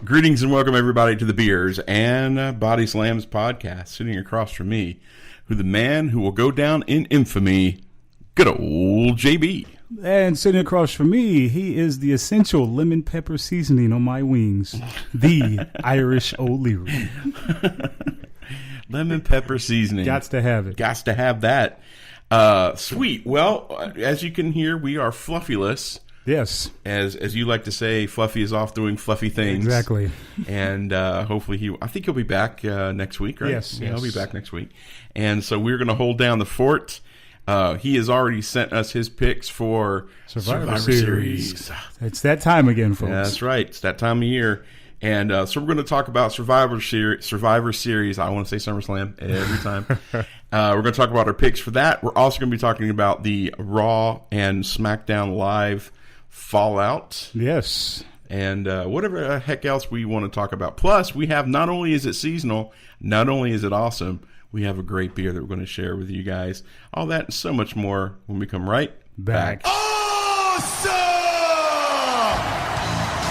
Greetings and welcome everybody to the Beers and Bodyslams podcast. Sitting across from me, the man who will go down in infamy, good old JB. And sitting across from me, he is the essential lemon pepper seasoning on my wings, the Irish O'Leary. Lemon pepper seasoning. Gots to have it. Gots to have that. Sweet. Well, as you can hear, we are fluffyless. Yes. As you like to say, Fluffy is off doing fluffy things. Exactly. And hopefully I think he'll be back next week, right? Yes. Yeah, he'll be back next week. And so we're going to hold down the fort. He has already sent us his picks for Survivor Series. It's that time again, folks. Yeah, that's right. It's that time of year. And so we're going to talk about Survivor Series. I want to say SummerSlam every time. We're going to talk about our picks for that. We're also going to be talking about the Raw and Smackdown Live Fallout. Yes. And whatever the heck else we want to talk about. Plus, we have, not only is it seasonal, not only is it awesome, we have a great beer that we're going to share with you guys. All that and so much more when we come right back. Awesome!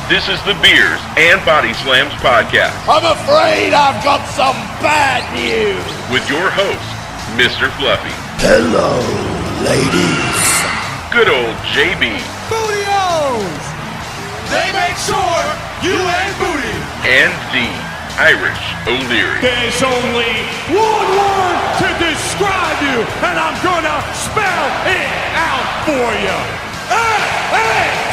This is the Beers and Bodyslams podcast. I'm afraid I've got some bad news. With your host, Mr. Fluffy. Hello, ladies. Good old JB. Booty-O's! They make sure you ain't booty. And the Irish O'Leary. There's only one word to describe you, and I'm gonna spell it out for you. A-A-W-F-T!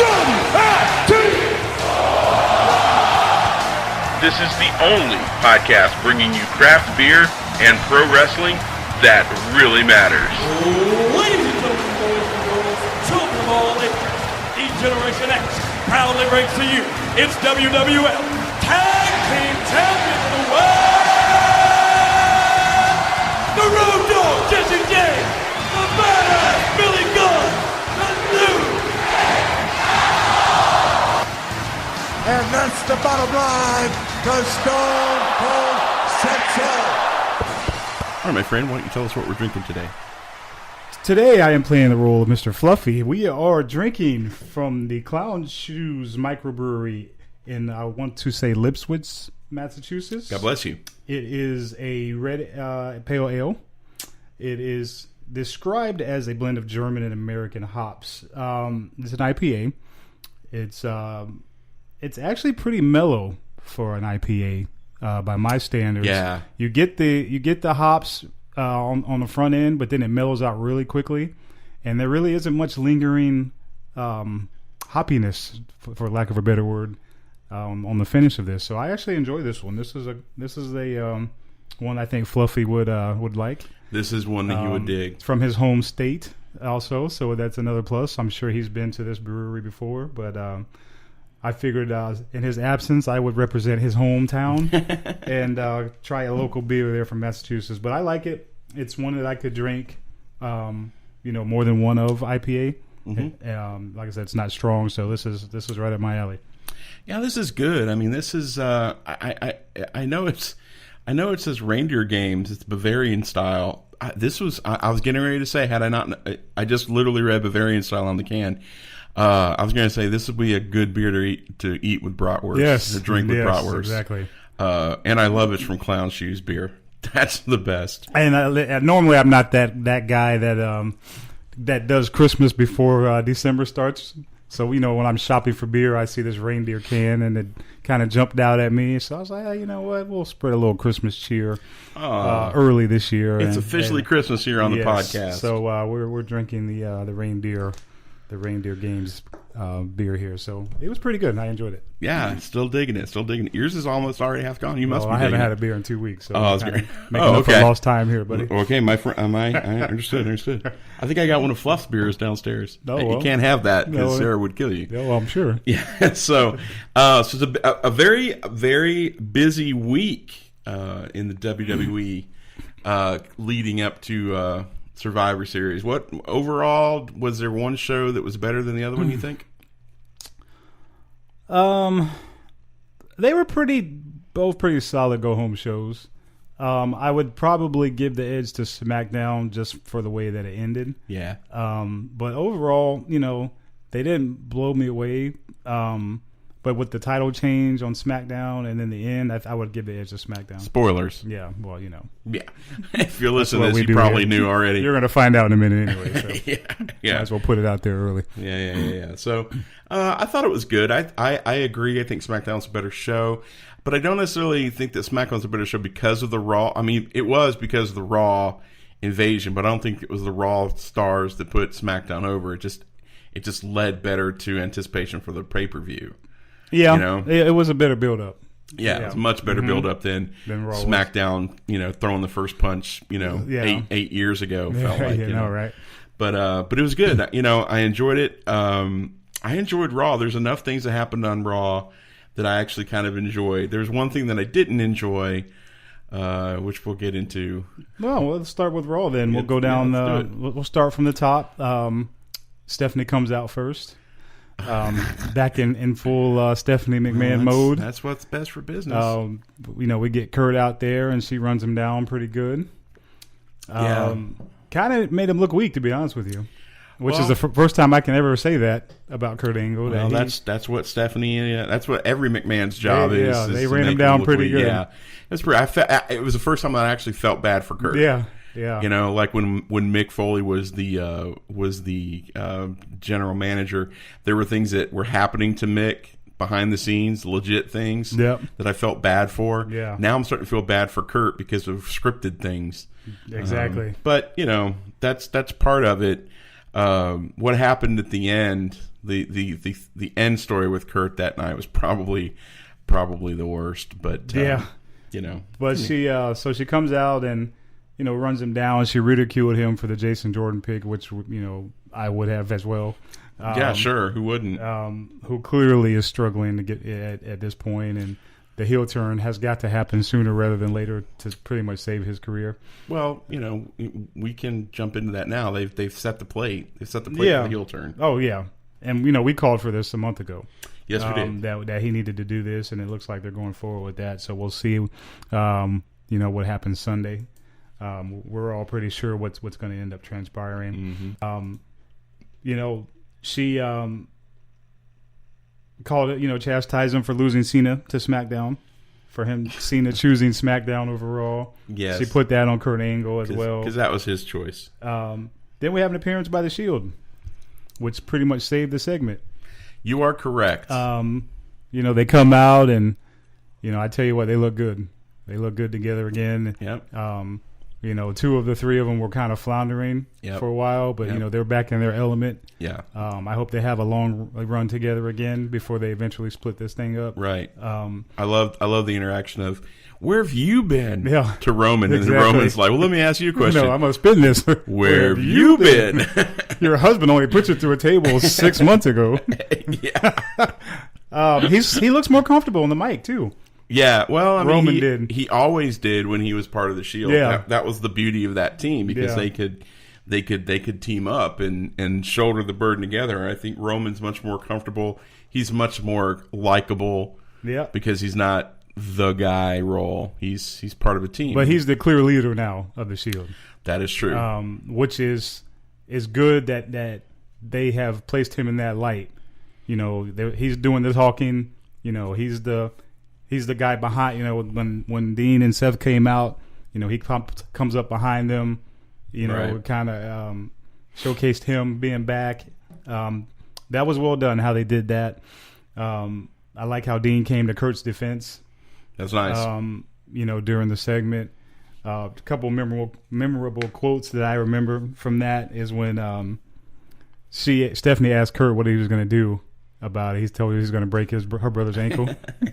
This is the only podcast bringing you craft beer and pro wrestling that really matters. Ladies and gentlemen, boys and girls, children of all ages, E-Generation X proudly brings to you its WWF Tag Team Champion of the World, the Road Dogg Jesse James, the Badass Billy Gunn, the new. And that's the bottom line, because Stone Cold said so. All right, my friend, why don't you tell us what we're drinking today? Today I am playing the role of Mr. Fluffy. We are drinking from the Clown Shoes Microbrewery in, I want to say, Lipswitz, Massachusetts. God bless you. It is a red pale ale. It is described as a blend of German and American hops. It's an IPA. It's actually pretty mellow for an IPA by my standards. Yeah. You get the hops on the front end, but then it mellows out really quickly, and there really isn't much lingering hoppiness, for lack of a better word, on the finish of this. So I actually enjoy this one. This is a one I think Fluffy would like. This is one that you would dig. It's from his home state also, so that's another plus. I'm sure he's been to this brewery before, but I figured in his absence I would represent his hometown and try a local beer there from Massachusetts. But I like it. It's one that I could drink, more than one of IPA. Mm-hmm. Like I said, it's not strong, so this is right up my alley. Yeah, this is good. I mean, this is I know it says Reindeer Games. It's Bavarian style. I was getting ready to say, had I not, I just literally read Bavarian style on the can. I was going to say this would be a good beer to eat with bratwurst. Yes, to drink with bratwurst. Exactly. And I love it from Clown Shoes beer. That's the best. And normally I'm not that guy that does Christmas before December starts. So when I'm shopping for beer, I see this Reindeer can, and it kind of jumped out at me. So I was like, hey, you know what? We'll spread a little Christmas cheer early this year. It's officially Christmas here on the podcast. So we're drinking the Reindeer Games beer here. So it was pretty good, and I enjoyed it. Yeah, still digging it. Yours is almost already half gone. You must be. I haven't had a beer in 2 weeks. So that's great. Making up for lost time here, buddy. Okay, my friend. I understood. I think I got one of Fluff's beers downstairs. You can't have that because Sarah would kill you. Yeah, well, I'm sure. Yeah. So it's a very, very busy week in the WWE leading up to Survivor Series. What overall, was there one show that was better than the other one, you think? They were both pretty solid go home shows. I would probably give the edge to SmackDown just for the way that it ended. Yeah. But overall, they didn't blow me away. But with the title change on SmackDown and in the end, I would give the edge to SmackDown. Spoilers. Yeah, well, Yeah. If you're listening to what this, we you do probably here. knew already. You're going to find out in a minute anyway. So Yeah. might as well put it out there early. Yeah. So I thought it was good. I agree. I think SmackDown's a better show. But I don't necessarily think that SmackDown's a better show because of the Raw. I mean, it was because of the Raw invasion, but I don't think it was the Raw stars that put SmackDown over. It just led better to anticipation for the pay-per-view. Yeah, it was a better build-up. Yeah, it was a much better build-up than Raw SmackDown, throwing the first punch, 8 years ago, felt like. Right. But it was good. I enjoyed it. I enjoyed Raw. There's enough things that happened on Raw that I actually kind of enjoyed. There's one thing that I didn't enjoy, which we'll get into. Well, let's start with Raw then. We'll go down. We'll start from the top. Stephanie comes out first. Back in full Stephanie McMahon mode. That's what's best for business. We get Kurt out there, and she runs him down pretty good. Kind of made him look weak, to be honest with you. Which is the first time I can ever say that about Kurt Angle. Well, that's what Stephanie. That's what every McMahon's job is. Yeah, they to ran him make down look pretty weak. good. Yeah, that's pretty. It was the first time I actually felt bad for Kurt. Yeah. Like when Mick Foley was the general manager, there were things that were happening to Mick behind the scenes, legit things that I felt bad for. Yeah. Now I'm starting to feel bad for Kurt because of scripted things. Exactly. But that's part of it. What happened at the end, the end story with Kurt that night was probably the worst. But But she comes out and runs him down. She ridiculed him for the Jason Jordan pick, which I would have as well. Yeah, sure. Who wouldn't? Who clearly is struggling to get at this point, and the heel turn has got to happen sooner rather than later to pretty much save his career. Well, we can jump into that now. They've set the plate. They've set the plate for the heel turn. Oh yeah, and we called for this a month ago. Yes, we did. That he needed to do this, and it looks like they're going forward with that. So we'll see. What happens Sunday. We're all pretty sure what's going to end up transpiring. Mm-hmm. She called it, chastised him for losing Cena to SmackDown, for him Cena choosing SmackDown over Raw. Yes. She put that on Kurt Angle as well. Because that was his choice. Then we have an appearance by The Shield, which pretty much saved the segment. You are correct. They come out and, I tell you what, they look good. They look good together again. Yep. Two of the three of them were kind of floundering for a while, but they're back in their element. Yeah. I hope they have a long run together again before they eventually split this thing up. Right. I love the interaction of where have you been? Yeah. To Roman, Exactly. and Roman's like, well, let me ask you a question. I'm gonna spin this. Where have you been? Your husband only put you through a table 6 months ago. Yeah. He looks more comfortable on the mic too. Yeah, well, I mean, Roman did. He always did when he was part of the Shield. Yeah. That was the beauty of that team because they could team up and shoulder the burden together. I think Roman's much more comfortable. He's much more likable. Yeah, because he's not the guy role. He's part of a team. But he's the clear leader now of the Shield. That is true. Which is good that they have placed him in that light. He's doing the talking. He's the guy behind, when Dean and Seth came out, he comes up behind them, right. Kind of showcased him being back. That was well done how they did that. I like how Dean came to Kurt's defense. That's nice. During the segment. A couple memorable quotes that I remember from that is when Stephanie asked Kurt what he was going to do about it. He's told her he's going to break her brother's ankle.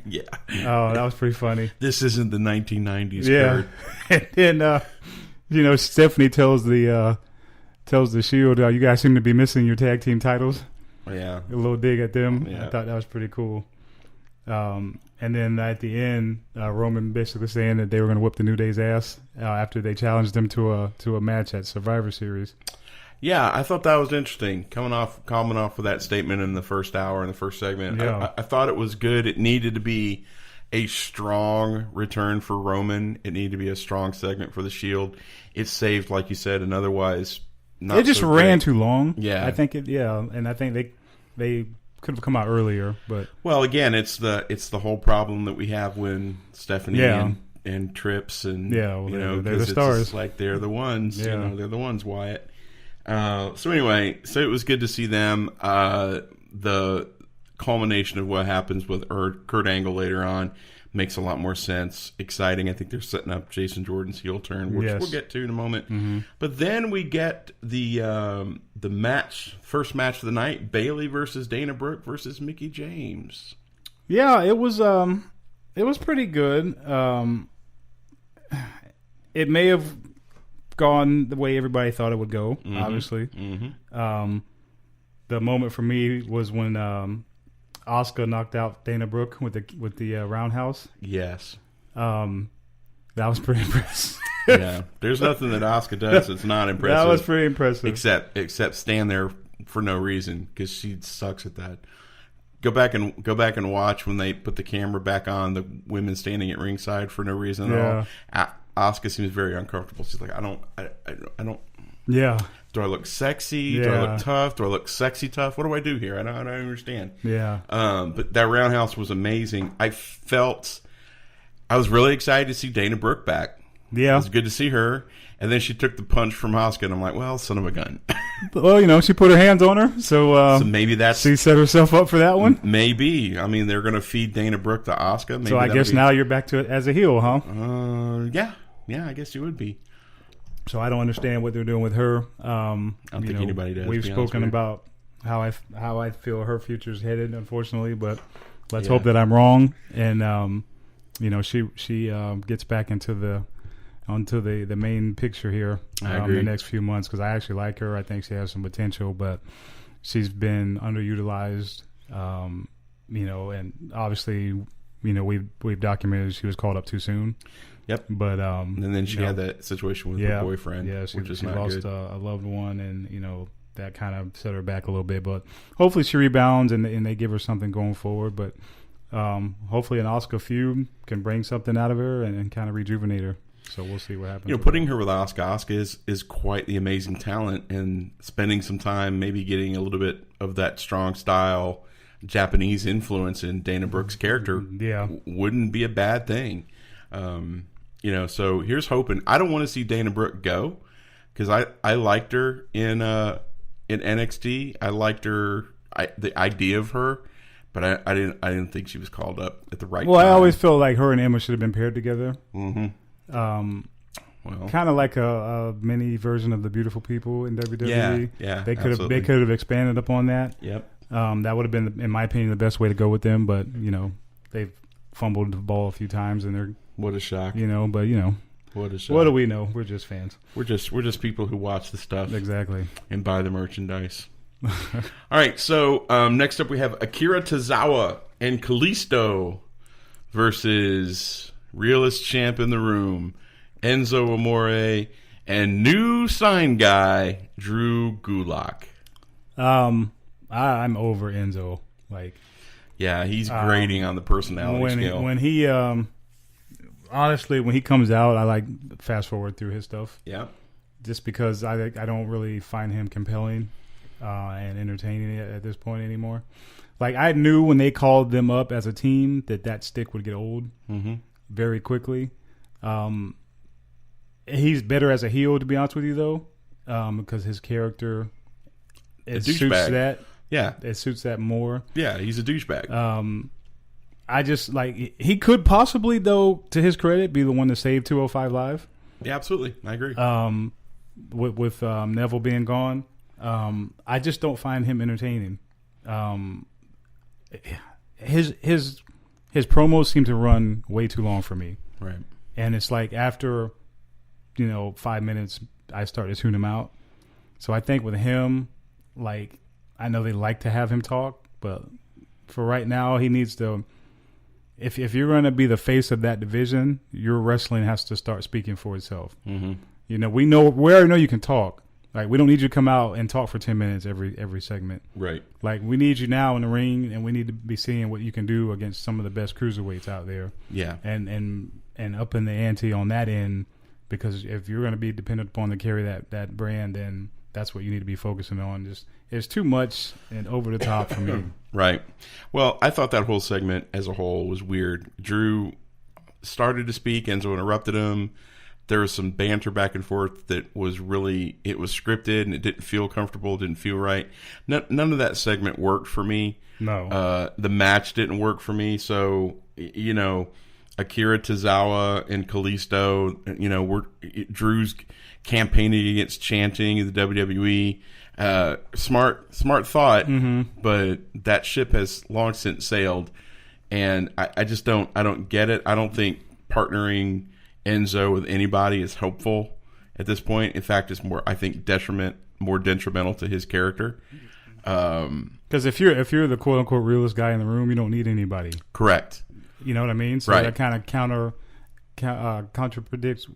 Yeah. Oh, that was pretty funny. This isn't the 1990s. Yeah. And Stephanie tells the Shield, you guys seem to be missing your tag team titles. Yeah. A little dig at them. Yeah. I thought that was pretty cool. And then at the end, Roman basically saying that they were going to whip the New Day's ass after they challenged him to a match at Survivor Series. Yeah, I thought that was interesting. Coming off with that statement in the first hour in the first segment, yeah. I thought it was good. It needed to be a strong return for Roman. It needed to be a strong segment for the Shield. It saved, like you said, an otherwise not. It just so ran great. too long. Yeah, I think and I think they come out earlier, but well, again, it's the whole problem that we have when Stephanie and Trips and they're the stars. It's like they're the ones, they're the ones. Wyatt. So anyway, so it was good to see them. The culmination of what happens with Kurt Angle later on makes a lot more sense. Exciting. I think they're setting up Jason Jordan's heel turn, which we'll get to in a moment. Mm-hmm. But then we get the first match of the night: Bayley versus Dana Brooke versus Mickie James. Yeah, it was pretty good. It may have gone the way everybody thought it would go. Obviously, the moment for me was when Asuka knocked out Dana Brooke with the roundhouse. Yes, that was pretty impressive. Yeah, there's nothing that Asuka does that's not impressive. That was pretty impressive. Except stand there for no reason because she sucks at that. Go back and watch when they put the camera back on the women standing at ringside for no reason at all. Asuka seems very uncomfortable. She's like, I don't. Yeah. Do I look sexy? Yeah. Do I look tough? Do I look sexy tough? What do I do here? I don't understand. Yeah. But that roundhouse was amazing. I was really excited to see Dana Brooke back. Yeah. It was good to see her. And then she took the punch from Asuka, and I'm like, well, son of a gun. Well, she put her hands on her, so maybe that's... She set herself up for that one? Maybe. I mean, they're going to feed Dana Brooke to Asuka. Maybe so I guess now you're back to it as a heel, huh? Yeah. Yeah, I guess you would be. So I don't understand what they're doing with her. I don't think anybody does. We've spoken about how I feel her future's headed, unfortunately, but let's hope that I'm wrong. And she gets back onto the main picture here in the next few months because I actually like her. I think she has some potential, but she's been underutilized. And obviously, we've documented she was called up too soon. Yep. But and then she had that situation with her boyfriend, which is not good. She lost a loved one, and that kind of set her back a little bit. But hopefully she rebounds and they give her something going forward. But hopefully an Asuka feud can bring something out of her and kind of rejuvenate her. So we'll see what happens. Putting her with Asuka is quite the amazing talent, and spending some time maybe getting a little bit of that strong style Japanese influence in Dana Brooke's character wouldn't be a bad thing. So here's hoping. I don't want to see Dana Brooke go because I liked her in NXT. I liked her, the idea of her, but I didn't think she was called up at the right time. Well, I always felt like her and Emma should have been paired together. Mm-hmm. Kind of like a mini version of the Beautiful People in WWE. Yeah, they could have expanded upon that. Yep. That would have been, in my opinion, the best way to go with them. But they've fumbled the ball a few times, and they're what a shock. What a shock. What do we know? We're just fans. We're just people who watch the stuff exactly and buy the merchandise. All right. So next up, we have Akira Tozawa and Kalisto versus realest champ in the room, Enzo Amore, and new sign guy Drew Gulak. I'm over Enzo. Yeah, he's grading on the personality scale. When he, honestly, when he comes out, I like fast forward through his stuff. Yeah, just because I don't really find him compelling and entertaining at this point anymore. I knew when they called them up as a team that stick would get old very quickly. He's better as a heel, to be honest with you, though, because his character suits that. Yeah, it suits that more. Yeah, he's a douchebag. I just he could possibly, though, to his credit, be the one to save 205 Live. Yeah, absolutely, I agree. With Neville being gone, I just don't find him entertaining. His promos seem to run way too long for me. Right, and it's after 5 minutes, I start to tune him out. So I think with him, I know they like to have him talk, but for right now, he needs to. If you're going to be the face of that division, your wrestling has to start speaking for itself. Mm-hmm. We already know you can talk. We don't need you to come out and talk for 10 minutes every segment. Right. We need you now in the ring, and we need to be seeing what you can do against some of the best cruiserweights out there. Yeah. And upping the ante on that end, because if you're going to be dependent upon to carry that brand, then that's what you need to be focusing on. Just it's too much and over the top for me. Right. Well, I thought that whole segment as a whole was weird. Drew started to speak, Enzo interrupted him. There was some banter back and forth that was really, it was scripted and it didn't feel comfortable, didn't feel right. None of that segment worked for me. No. The match didn't work for me. So, Akira Tozawa and Kalisto, Drew's campaigning against chanting in the WWE. Smart thought, but that ship has long since sailed. And I just don't get it. I don't think partnering Enzo with anybody is helpful at this point. In fact, it's more detrimental to his character. Because if you're the quote unquote realest guy in the room, you don't need anybody. Correct. You know what I mean? So right. that kind of contradicts.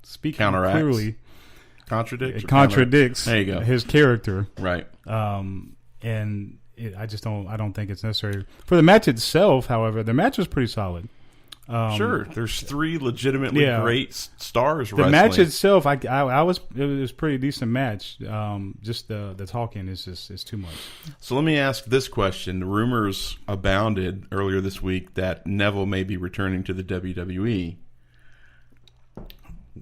Speaking counteracts. Clearly, It contradicts. There you go. His character. Right. And I don't think it's necessary for the match itself. However, the match was pretty solid. Sure, there's three legitimately great stars. The wrestling. match itself, it was pretty decent match. Just the talking is too much. So let me ask this question: the rumors abounded earlier this week that Neville may be returning to the WWE.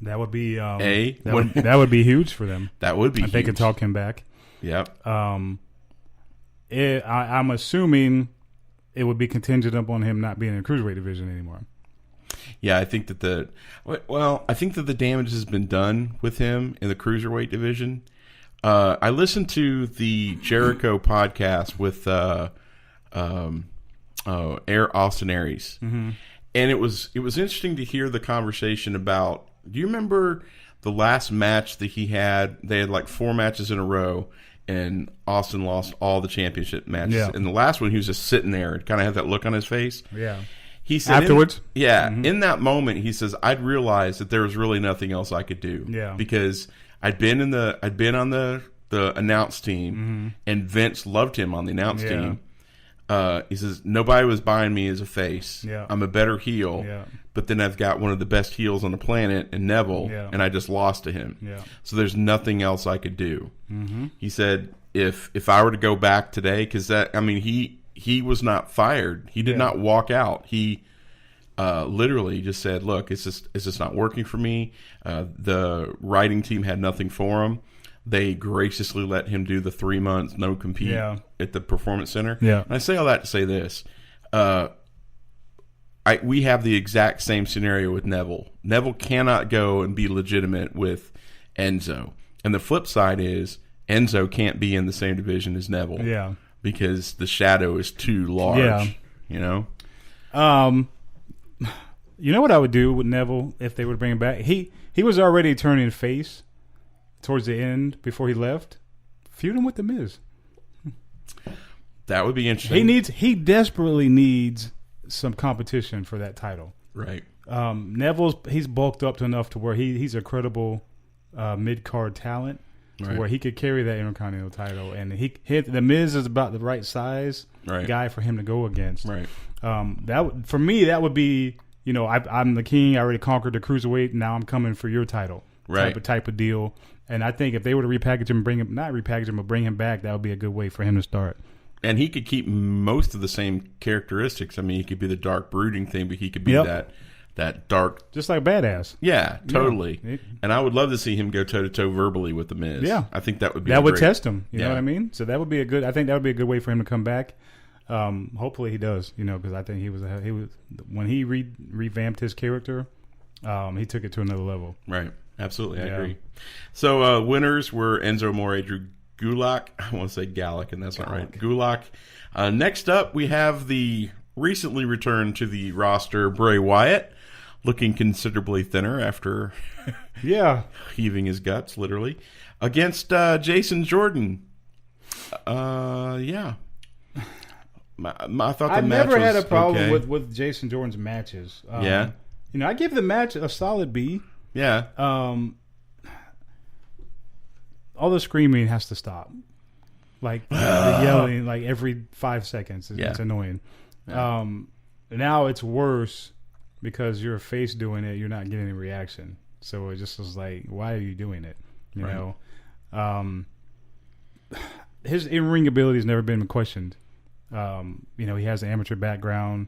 That would be that would be huge for them. That would be if huge. they could talk him back. Yep. I'm assuming it would be contingent upon him not being in the cruiserweight division anymore. Yeah, I think that the damage has been done with him in the cruiserweight division. I listened to the Jericho podcast with Austin Aries, and it was interesting to hear the conversation about. Do you remember the last match that he had? They had like 4 matches in a row, and Austin lost all the championship matches. Yeah. And the last one, he was just sitting there and kind of had that look on his face. Yeah. He said afterwards? In that moment, he says, I'd realized that there was really nothing else I could do. Yeah. Because I'd been on the announce team, and Vince loved him on the announce team. He says, nobody was buying me as a face. Yeah. I'm a better heel. Yeah. But then I've got one of the best heels on the planet in Neville, and I just lost to him. Yeah. So there's nothing else I could do. He said, if I were to go back today, because he was not fired. He did not walk out. He literally just said, look, it's just not working for me. The writing team had nothing for him. They graciously let him do the 3 months no compete at the Performance Center. Yeah. And I say all that to say this. We have the exact same scenario with Neville. Neville cannot go and be legitimate with Enzo. And the flip side is Enzo can't be in the same division as Neville. Yeah. Because the shadow is too large. Yeah. You know? You know what I would do with Neville if they would bring him back? He was already turning face towards the end before he left. Feud him with The Miz. That would be interesting. He desperately needs some competition for that title. Right. He's bulked up to enough to where he's a credible mid-card talent to where he could carry that Intercontinental title, and The Miz is about the right size guy for him to go against. Right. For me, that would be, I'm the king. I already conquered the cruiserweight. Now I'm coming for your title. Right. Type of deal. And I think if they were to repackage him, bring him back, that would be a good way for him to start. And he could keep most of the same characteristics. I mean, he could be the dark brooding thing, but he could be that dark, just like Badass. Yeah, totally. Yeah. And I would love to see him go toe to toe verbally with The Miz. Yeah, I think that would be test him. You know what I mean? So that would be I think that would be a good way for him to come back. Hopefully he does. Because I think he was when he revamped his character, he took it to another level. Right. Absolutely, I agree. So winners were Enzo Amore, Drew Gulak. I want to say Gallic, and that's not right. Gulak. Next up, we have the recently returned to the roster Bray Wyatt, looking considerably thinner after heaving his guts, literally, against Jason Jordan. I thought the I match never had a was problem okay. with Jason Jordan's matches. I give the match a solid B. Yeah. All the screaming has to stop. Like the yelling, like every 5 seconds. It's annoying. Yeah. Now it's worse because you're a face doing it. You're not getting a reaction. So it just was like, why are you doing it? You know. His in-ring ability has never been questioned. He has an amateur background.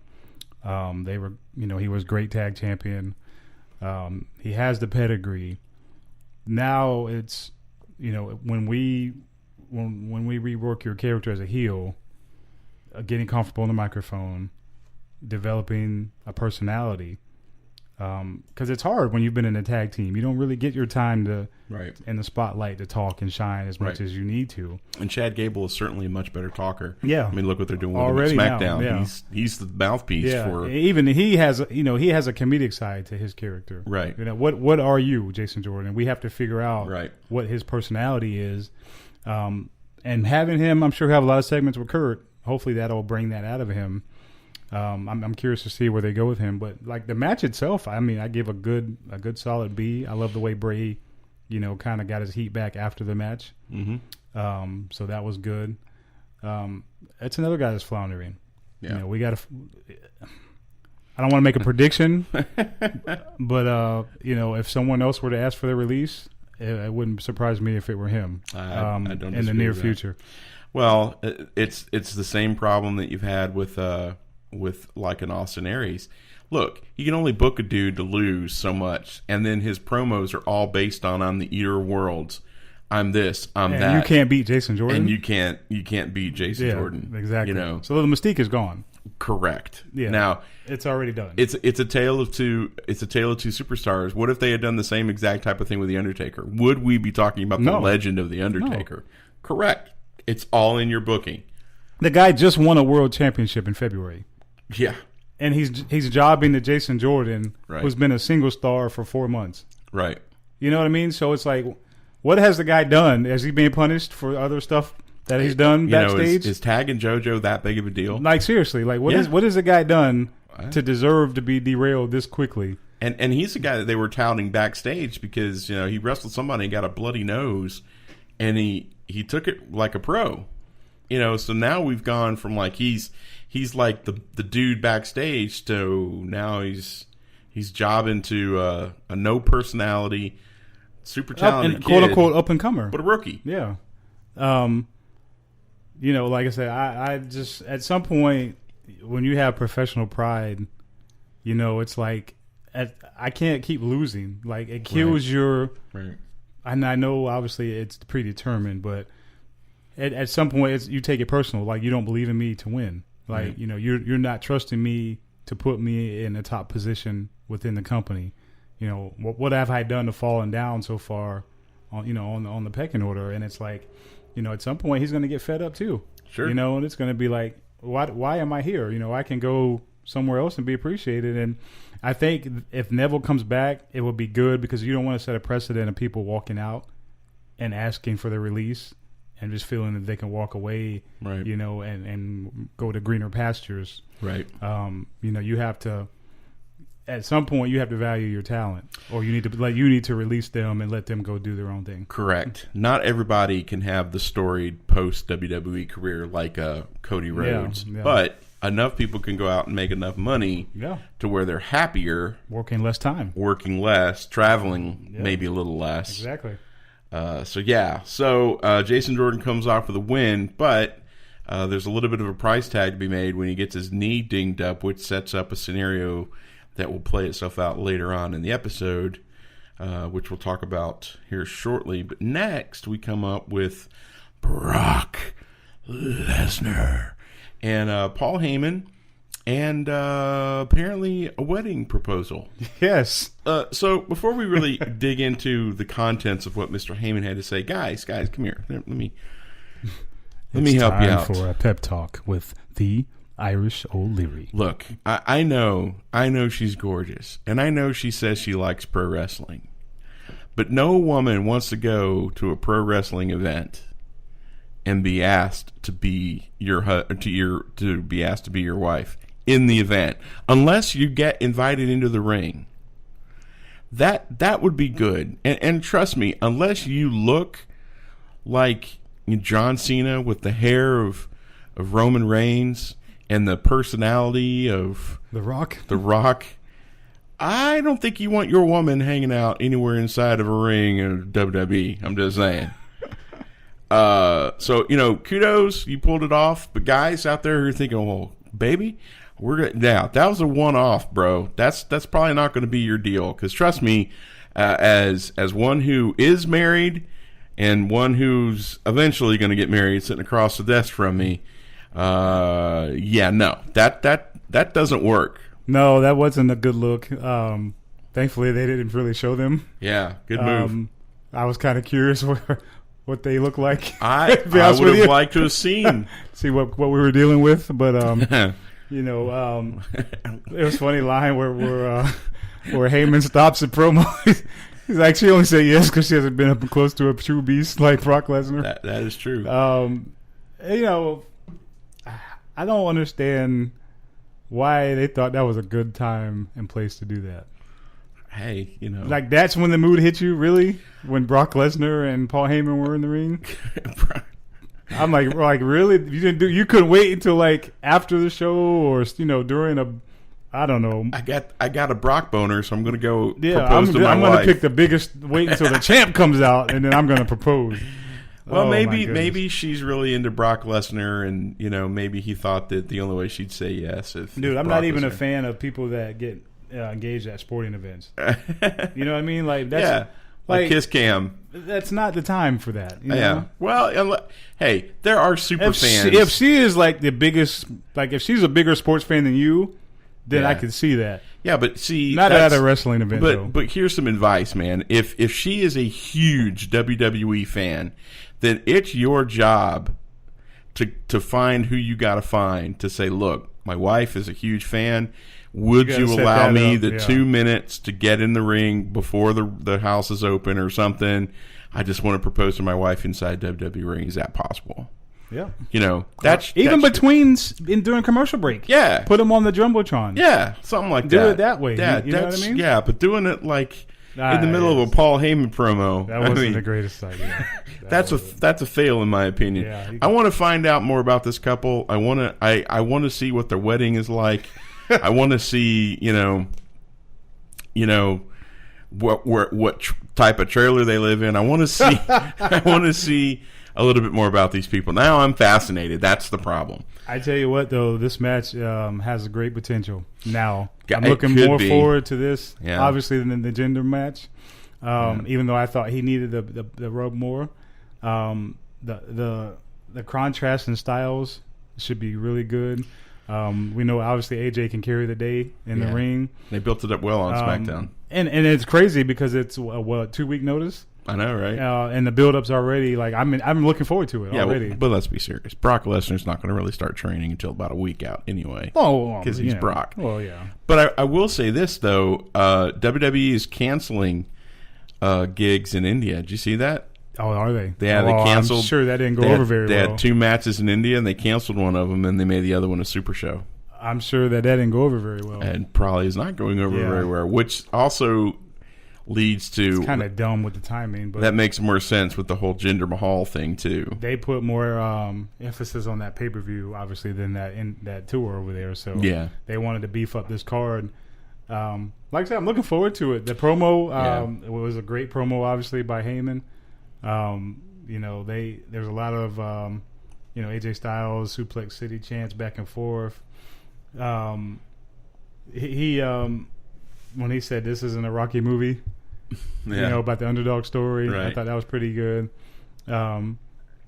He was great tag champion. He has the pedigree. Now it's, when we rework your character as a heel, getting comfortable on the microphone, developing a personality, because it's hard when you've been in a tag team. You don't really get your time to in the spotlight to talk and shine as much as you need to. And Chad Gable is certainly a much better talker. Yeah, I mean, look what they're doing with already him at SmackDown. Now, He's the mouthpiece for. Even he has a comedic side to his character. Right. What are you, Jason Jordan? We have to figure out what his personality is, and having him, I'm sure, have a lot of segments with Kurt. Hopefully, that'll bring that out of him. I'm curious to see where they go with him, but like the match itself, I mean, I give a good solid B. I love the way Bray, kind of got his heat back after the match. Mm-hmm. So that was good. It's another guy that's floundering. Yeah. We got to. I don't want to make a prediction, but if someone else were to ask for their release, it wouldn't surprise me if it were him. I don't in the near future. Well, it's the same problem that you've had with like an Austin Aries. Look, you can only book a dude to lose so much, and then his promos are all based on "I'm the eater of worlds, I'm this, I'm that." You can't beat Jason Jordan, and you can't beat Jason Jordan. Exactly. So the mystique is gone. Correct. Yeah. Now it's already done. It's a tale of two. It's a tale of two superstars. What if they had done the same exact type of thing with the Undertaker? Would we be talking about the legend of the Undertaker? No. Correct. It's all in your booking. The guy just won a world championship in February. Yeah. And he's jobbing to Jason Jordan, who's been a single star for 4 months. Right. You know what I mean? So it's like, what has the guy done? Is he being punished for other stuff that he's done backstage? Is Tag and JoJo that big of a deal? Like, seriously, like what has the guy done to deserve to be derailed this quickly? And he's the guy that they were touting backstage because he wrestled somebody and got a bloody nose, and he took it like a pro. So now we've gone from like he's like the dude backstage to now he's jobbing to a no personality, super talented and kid, quote unquote up and comer, but a rookie. Yeah. Like I said, I just at some point when you have professional pride, it's like I can't keep losing. Like it kills your. Right. And I know obviously it's predetermined, but at some point you take it personal. Like you don't believe in me to win. Like you're not trusting me to put me in a top position within the company. What have I done to falling down so far? On the pecking order, and it's like, at some point he's going to get fed up too. Sure. And it's going to be like, why am I here? I can go somewhere else and be appreciated. And I think if Neville comes back, it will be good because you don't want to set a precedent of people walking out and asking for the release and just feeling that they can walk away, right? And go to greener pastures, right? You have to. At some point, you have to value your talent, or you need to release them and let them go do their own thing. Correct. Not everybody can have the storied post WWE career like Cody Rhodes, but enough people can go out and make enough money to where they're happier, working less time, working less, traveling maybe a little less. Exactly. So Jason Jordan comes off with a win, but there's a little bit of a price tag to be made when he gets his knee dinged up, which sets up a scenario that will play itself out later on in the episode, which we'll talk about here shortly. But next, we come up with Brock Lesnar and Paul Heyman and apparently a wedding proposal. Yes. So before we really dig into the contents of what Mr. Heyman had to say, guys, come here. Let me help you out. For a pep talk with the Irish O'Leary. Look, I know she's gorgeous, and I know she says she likes pro wrestling, but no woman wants to go to a pro wrestling event and be asked to be your wife in the event, unless you get invited into the ring. That would be good, and trust me, unless you look like John Cena with the hair of Roman Reigns and the personality of The Rock, I don't think you want your woman hanging out anywhere inside of a ring in WWE. I'm just saying. So kudos, you pulled it off. But guys out there who are thinking, well, baby, that was a one-off, bro. That's probably not going to be your deal. Because trust me, as one who is married and one who's eventually going to get married, sitting across the desk from me, that doesn't work. No, that wasn't a good look. Thankfully, they didn't really show them. Yeah, good move. I was kind of curious what they look like. I would have liked to have seen. See what we were dealing with, but it was a funny line where Heyman stops the promo. He's like, she only said yes because she hasn't been up close to a true beast like Brock Lesnar. That is true. I don't understand why they thought that was a good time and place to do that. Hey, like that's when the mood hit you, really? When Brock Lesnar and Paul Heyman were in the ring? I'm like really? You couldn't wait until like after the show or during I don't know. I got a Brock boner, so I'm going to go propose to my wife. I'm going to pick the biggest. Wait until the champ comes out, and then I'm going to propose. Well, maybe she's really into Brock Lesnar, and maybe he thought that the only way she'd say yes if. Dude, I'm Brock not even was a fan of people that get engaged at sporting events. You know what I mean? Like that's like kiss cam. That's not the time for that. Yeah. Well, hey, there are super fans. If she is like the biggest, like if she's a bigger sports fan than you, then I could see that. Yeah, but see, not at a wrestling event. But here's some advice, man. If she is a huge WWE fan, then it's your job to find who you got to find to say, look, my wife is a huge fan. Would you allow me the 2 minutes to get in the ring before the house is open or something? I just want to propose to my wife inside WWE ring. Is that possible? Yeah. That's during commercial break. Yeah. Put them on the Jumbotron. Yeah, something like that. Do it that way. Yeah, you know what I mean? Yeah, but doing it like in the middle of a Paul Heyman promo. That wasn't the greatest idea. That's a fail in my opinion. Yeah, I want to find out more about this couple. I want to see what their wedding is like. I want to see, what type of trailer they live in. I want to see a little bit more about these people. Now I'm fascinated. That's the problem. I tell you what, though, this match has a great potential. Now I'm looking more forward to this, obviously, than the gender match. Even though I thought he needed the rub more, the contrast in styles should be really good. We know obviously AJ can carry the day in the ring. They built it up well on SmackDown, and it's crazy because it's a 2-week notice. I know, right? And the build-up's already like I'm looking forward to it already. But let's be serious. Brock Lesnar's not going to really start training until about a week out anyway. Oh, because he's Brock. Well, yeah. But I will say this though: WWE is canceling gigs in India. Did you see that? Oh, are they? Yeah, they canceled. I'm sure that didn't go over very well. They had 2 matches in India, and they canceled one of them, and they made the other one a super show. I'm sure that didn't go over very well. And probably is not going over very well, which also leads to... It's kind of dumb with the timing. But that makes more sense with the whole Jinder Mahal thing, too. They put more emphasis on that pay-per-view, obviously, than that tour over there. So they wanted to beef up this card. Like I said, I'm looking forward to it. The promo, it was a great promo, obviously, by Heyman. There's a lot of AJ Styles Suplex City chants back and forth. He when he said this isn't a Rocky movie, about the underdog story, right. I thought that was pretty good. It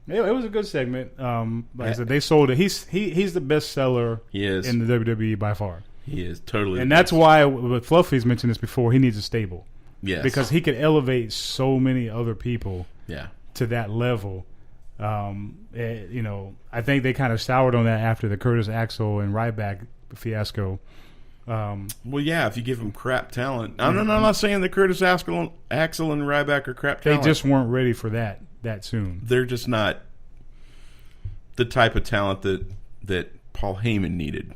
was a good segment. Like I said, they sold it. He's the best seller in the WWE by far. He is totally, and that's why with Fluffy's mentioned this before. He needs a stable. Yes, because he could elevate so many other people. To that level. I think they kind of soured on that after the Curtis Axel and Ryback fiasco. If you give them crap talent. I'm not saying that Curtis Axel and Ryback are crap talent. They just weren't ready for that soon. They're just not the type of talent that Paul Heyman needed.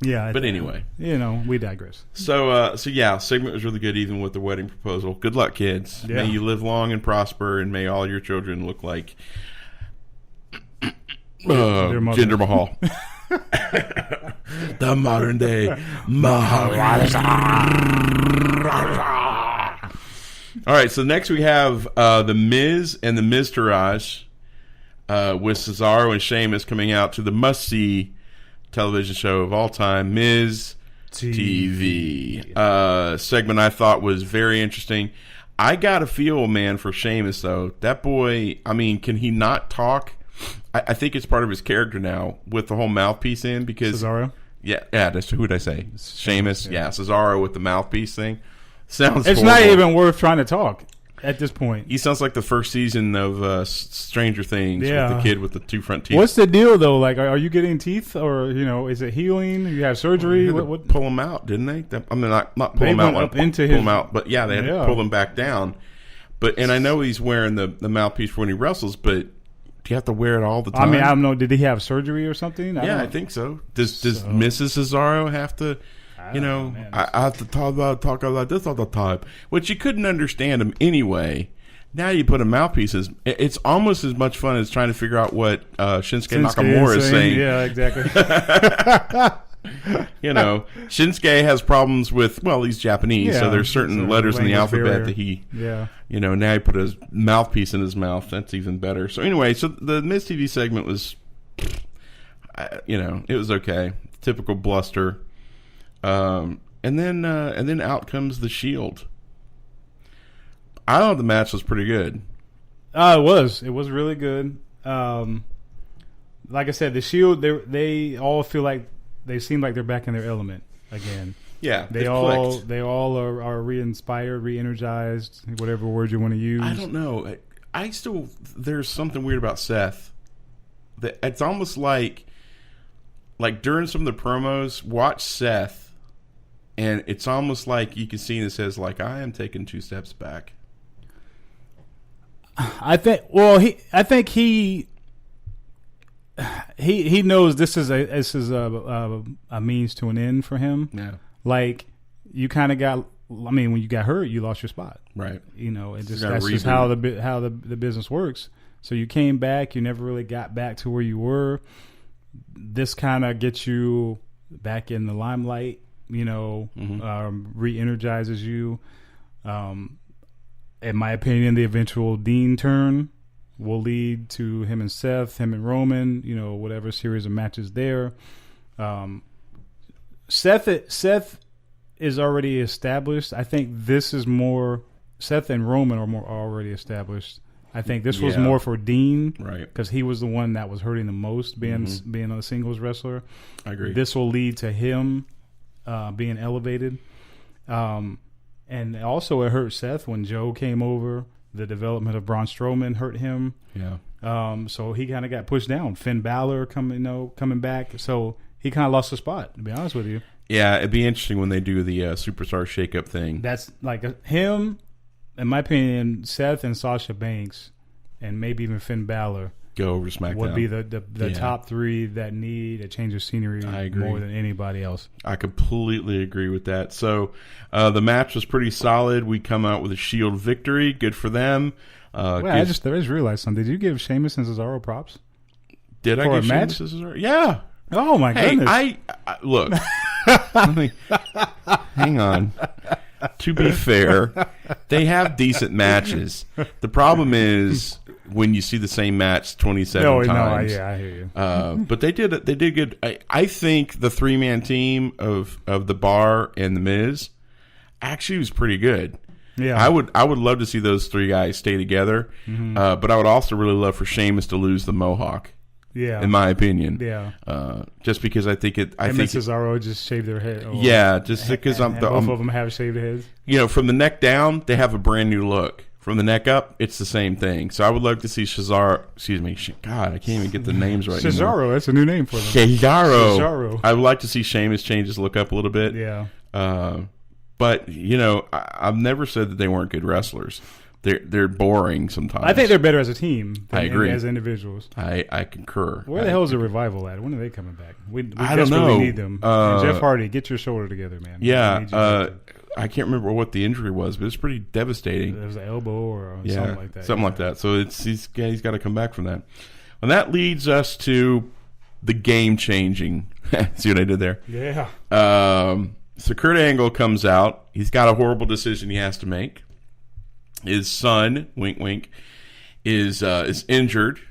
Yeah, but anyway, we digress. So segment was really good, even with the wedding proposal. Good luck, kids. Yeah. May you live long and prosper, and may all your children look like Jinder Mahal, the modern day Maharaja. All right, so next we have the Miz and the Miztourage with Cesaro and Sheamus coming out to the must-see television show of all time, Miz TV. Segment I thought was very interesting. I got a feel, man, for Sheamus, though. That boy, I mean, can he not talk? I think it's part of his character now with the whole mouthpiece in because... Cesaro? Yeah, that's who did I say? Sheamus, yeah. Cesaro with the mouthpiece thing. Sounds It's horrible. not even worth trying to talk at this point. He sounds like the first season of Stranger Things with Yeah. the kid with the two front teeth. What's the deal, though? Like, are you getting teeth, or is it healing? You have surgery? They had to pull him out, didn't they? I mean, not pull They him out, went up like, into pull his- him out, but yeah, they had to pull him back down. And I know he's wearing the mouthpiece when he wrestles, but do you have to wear it all the time? I mean, I don't know. Did he have surgery or something? I think so. Does Mrs. Cesaro have to? I have to talk about this all the time, which you couldn't understand him anyway. Now you put a mouthpiece. It's almost as much fun as trying to figure out what Shinsuke Nakamura is saying. Yeah, exactly. Shinsuke has problems with, well, he's Japanese, so there's certain letters in the alphabet barrier. that he, Yeah. Now he put his mouthpiece in his mouth. That's even better. So anyway, the Miz TV segment was, it was okay. Typical bluster. And then out comes the Shield. I thought the match was pretty good. It was really good. Like I said, the Shield, they all feel like they seem like they're back in their element again. Yeah, They all are re-inspired, re-energized, whatever word you want to use. I don't know. I still, there's something weird about Seth. It's almost like during some of the promos, watch Seth, and it's almost like you can see it says like, I am taking 2 steps back. I think he knows this is a means to an end for him. Yeah. Like, you kind of got. I mean, when you got hurt, you lost your spot. Right. That's just reboot. how the business works. So you came back. You never really got back to where you were. This kind of gets you back in the limelight. Re-energizes you. In my opinion, the eventual Dean turn will lead to him and Seth, him and Roman. Whatever series of matches there. Seth is already established. I think this is more. Seth and Roman are more already established. I think this was more for Dean, right? Because he was the one that was hurting the most, being a singles wrestler. I agree. This will lead to him being elevated, and also it hurt Seth when Joe came over. The development of Braun Strowman hurt him. Yeah. So he kind of got pushed down. Finn Balor coming back. So he kind of lost a spot, to be honest with you. Yeah, it'd be interesting when they do the Superstar Shakeup thing. That's like him, in my opinion, Seth and Sasha Banks, and maybe even Finn Balor go over SmackDown would be the top 3 that need a change of scenery more than anybody else. I completely agree with that. So the match was pretty solid. We come out with a Shield victory. Good for them. I just realized something. Did you give Sheamus and Cesaro props? Did I for give a match? Sheamus and Cesaro? Yeah. Oh my goodness! I look. Hang on. To be fair, they have decent matches. The problem is when you see the same match 27 times. I hear you. But they did good. I think the 3-man team of the Bar and the Miz actually was pretty good. Yeah, I would love to see those 3 guys stay together. But I would also really love for Sheamus to lose the Mohawk. Yeah, in my opinion. Yeah, just because I think it. I think Cesaro just shaved their head. Yeah, just because both of them have shaved heads. From the neck down, they have a brand new look. From the neck up, it's the same thing. So I would love to see Cesaro. Excuse me, God, I can't even get the names right. Cesaro, that's a new name for them. Cesaro. I would like to see Sheamus change his look up a little bit. Yeah. But I've never said that they weren't good wrestlers. They're boring sometimes. I think they're better as a team than I agree. as individuals. I concur. Where the hell is the Revival at? When are they coming back? We I don't desperately know. need them. And Jeff Hardy, get your shoulder together, man. Yeah. I can't remember what the injury was, but it's pretty devastating. It was an elbow or something like that. Something like that. So he's got to come back from that. And that leads us to the game changing. See what I did there? Yeah. So Kurt Angle comes out. He's got a horrible decision he has to make. His son, wink wink, is injured.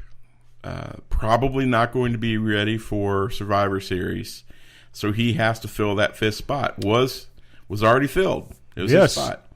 probably not going to be ready for Survivor Series, so he has to fill that 5th spot. Was already filled. It was his spot.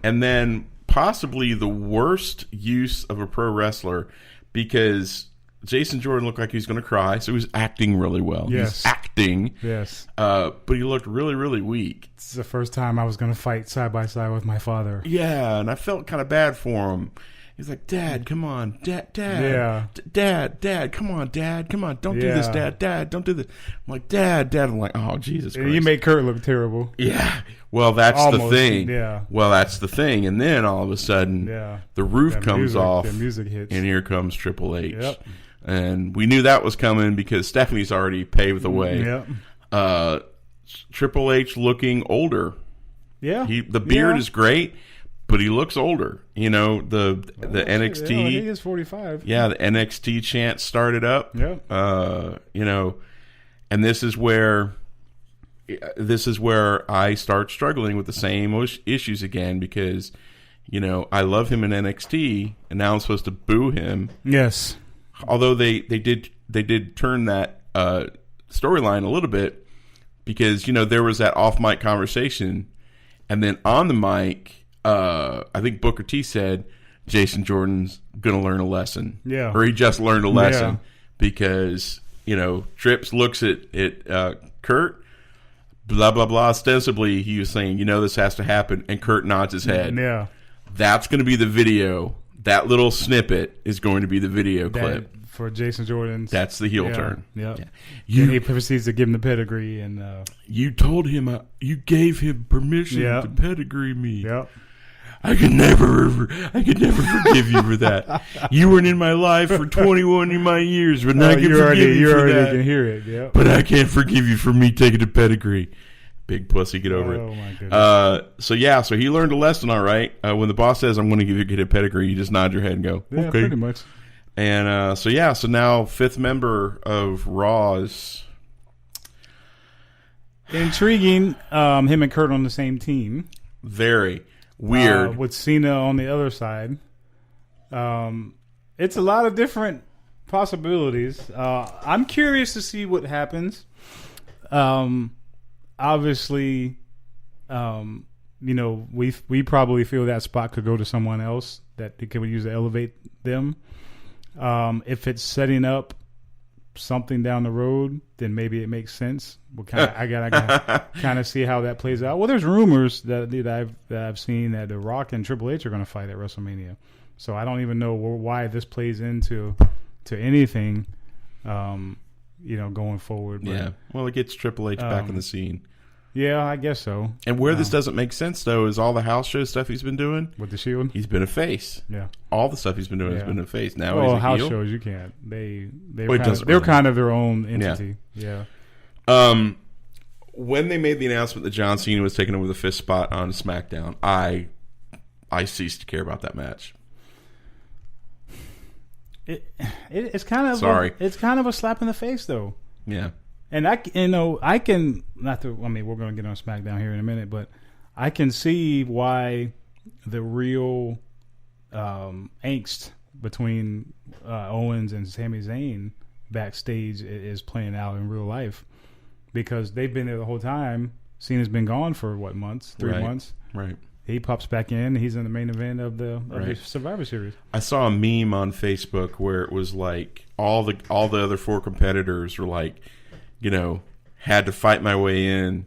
And then possibly the worst use of a pro wrestler, because Jason Jordan looked like he was going to cry, so he was acting really well. Yes. He's acting. Yes. But he looked really, really weak. It's the first time I was going to fight side by side with my father. Yeah, and I felt kind of bad for him. He's like, Dad, come on. Dad. Yeah. Dad, come on, Dad. Come on. Don't do this, Dad. Dad, don't do this. I'm like, Dad. I'm like, oh, Jesus Christ. You make Kurt look terrible. Yeah. Well, that's Almost, the thing. yeah. Well, that's the thing. And then all of a sudden, the roof comes off, the music hits. and here comes Triple H. Yep. And we knew that was coming because Stephanie's already paved the way. Yep. Triple H looking older. Yeah. The beard is great, but he looks older. You know, the NXT. Yeah, he is 45. Yeah, the NXT chant started up. Yep. You know, and this is where I start struggling with the same issues again, because, you know, I love him in NXT, and now I'm supposed to boo him. Yes. Although they did turn that storyline a little bit, because, you know, there was that off mic conversation, and then on the mic, I think Booker T said Jason Jordan's gonna learn a lesson. Yeah. Or he just learned a lesson, Yeah. because, you know, Trips looks at Kurt, blah blah blah. Ostensibly, he was saying, you know, this has to happen, and Kurt nods his head. Yeah. That's going to be the video. That little snippet is going to be the video clip for Jason Jordan's. That's the heel turn. Yeah. Yeah. And he proceeds to give him the pedigree, and you told him, you gave him permission Yep. to pedigree me. Yep. I could never forgive you for that. You weren't in my life for 21 of my years, but I can forgive you for that. You can hear it. Yep. But I can't forgive you for me taking the pedigree. Big pussy, get over it. Oh my goodness. So he learned a lesson, all right. When the boss says, "I'm going to give you a pedigree," you just nod your head and go, Yeah, "Okay." pretty much. And so now 5th member of Raw is Intriguing. Him and Kurt on the same team. very weird. With Cena on the other side. It's a lot of different possibilities. I'm curious to see what happens. Obviously, you know, we probably feel that spot could go to someone else that they could use to elevate them. If it's setting up something down the road, then maybe it makes sense. I gotta kind of see how that plays out. Well, there's rumors that I've seen that The Rock and Triple H are going to fight at WrestleMania. So I don't even know why this plays into anything, you know, going forward. But, yeah. Well, it gets Triple H back in the scene. Yeah, I guess so. And where this doesn't make sense, though, is all the house show stuff he's been doing. With the Shield? He's been a face. Yeah. All the stuff he's been doing has been a face. Now well, he's a house heel. shows, you can't. They're really kind of their own entity. Yeah. When they made the announcement that John Cena was taking over the 5th spot on SmackDown, I ceased to care about that match. It's kind of it's kind of a slap in the face, though. Yeah. And we're going to get on SmackDown here in a minute, but I can see why the real angst between Owens and Sami Zayn backstage is playing out in real life, because they've been there the whole time. Cena's been gone for what, months? 3 months. Right. He pops back in. He's in the main event of the Survivor Series. I saw a meme on Facebook where it was like all the other 4 competitors were like, you know, had to fight my way in.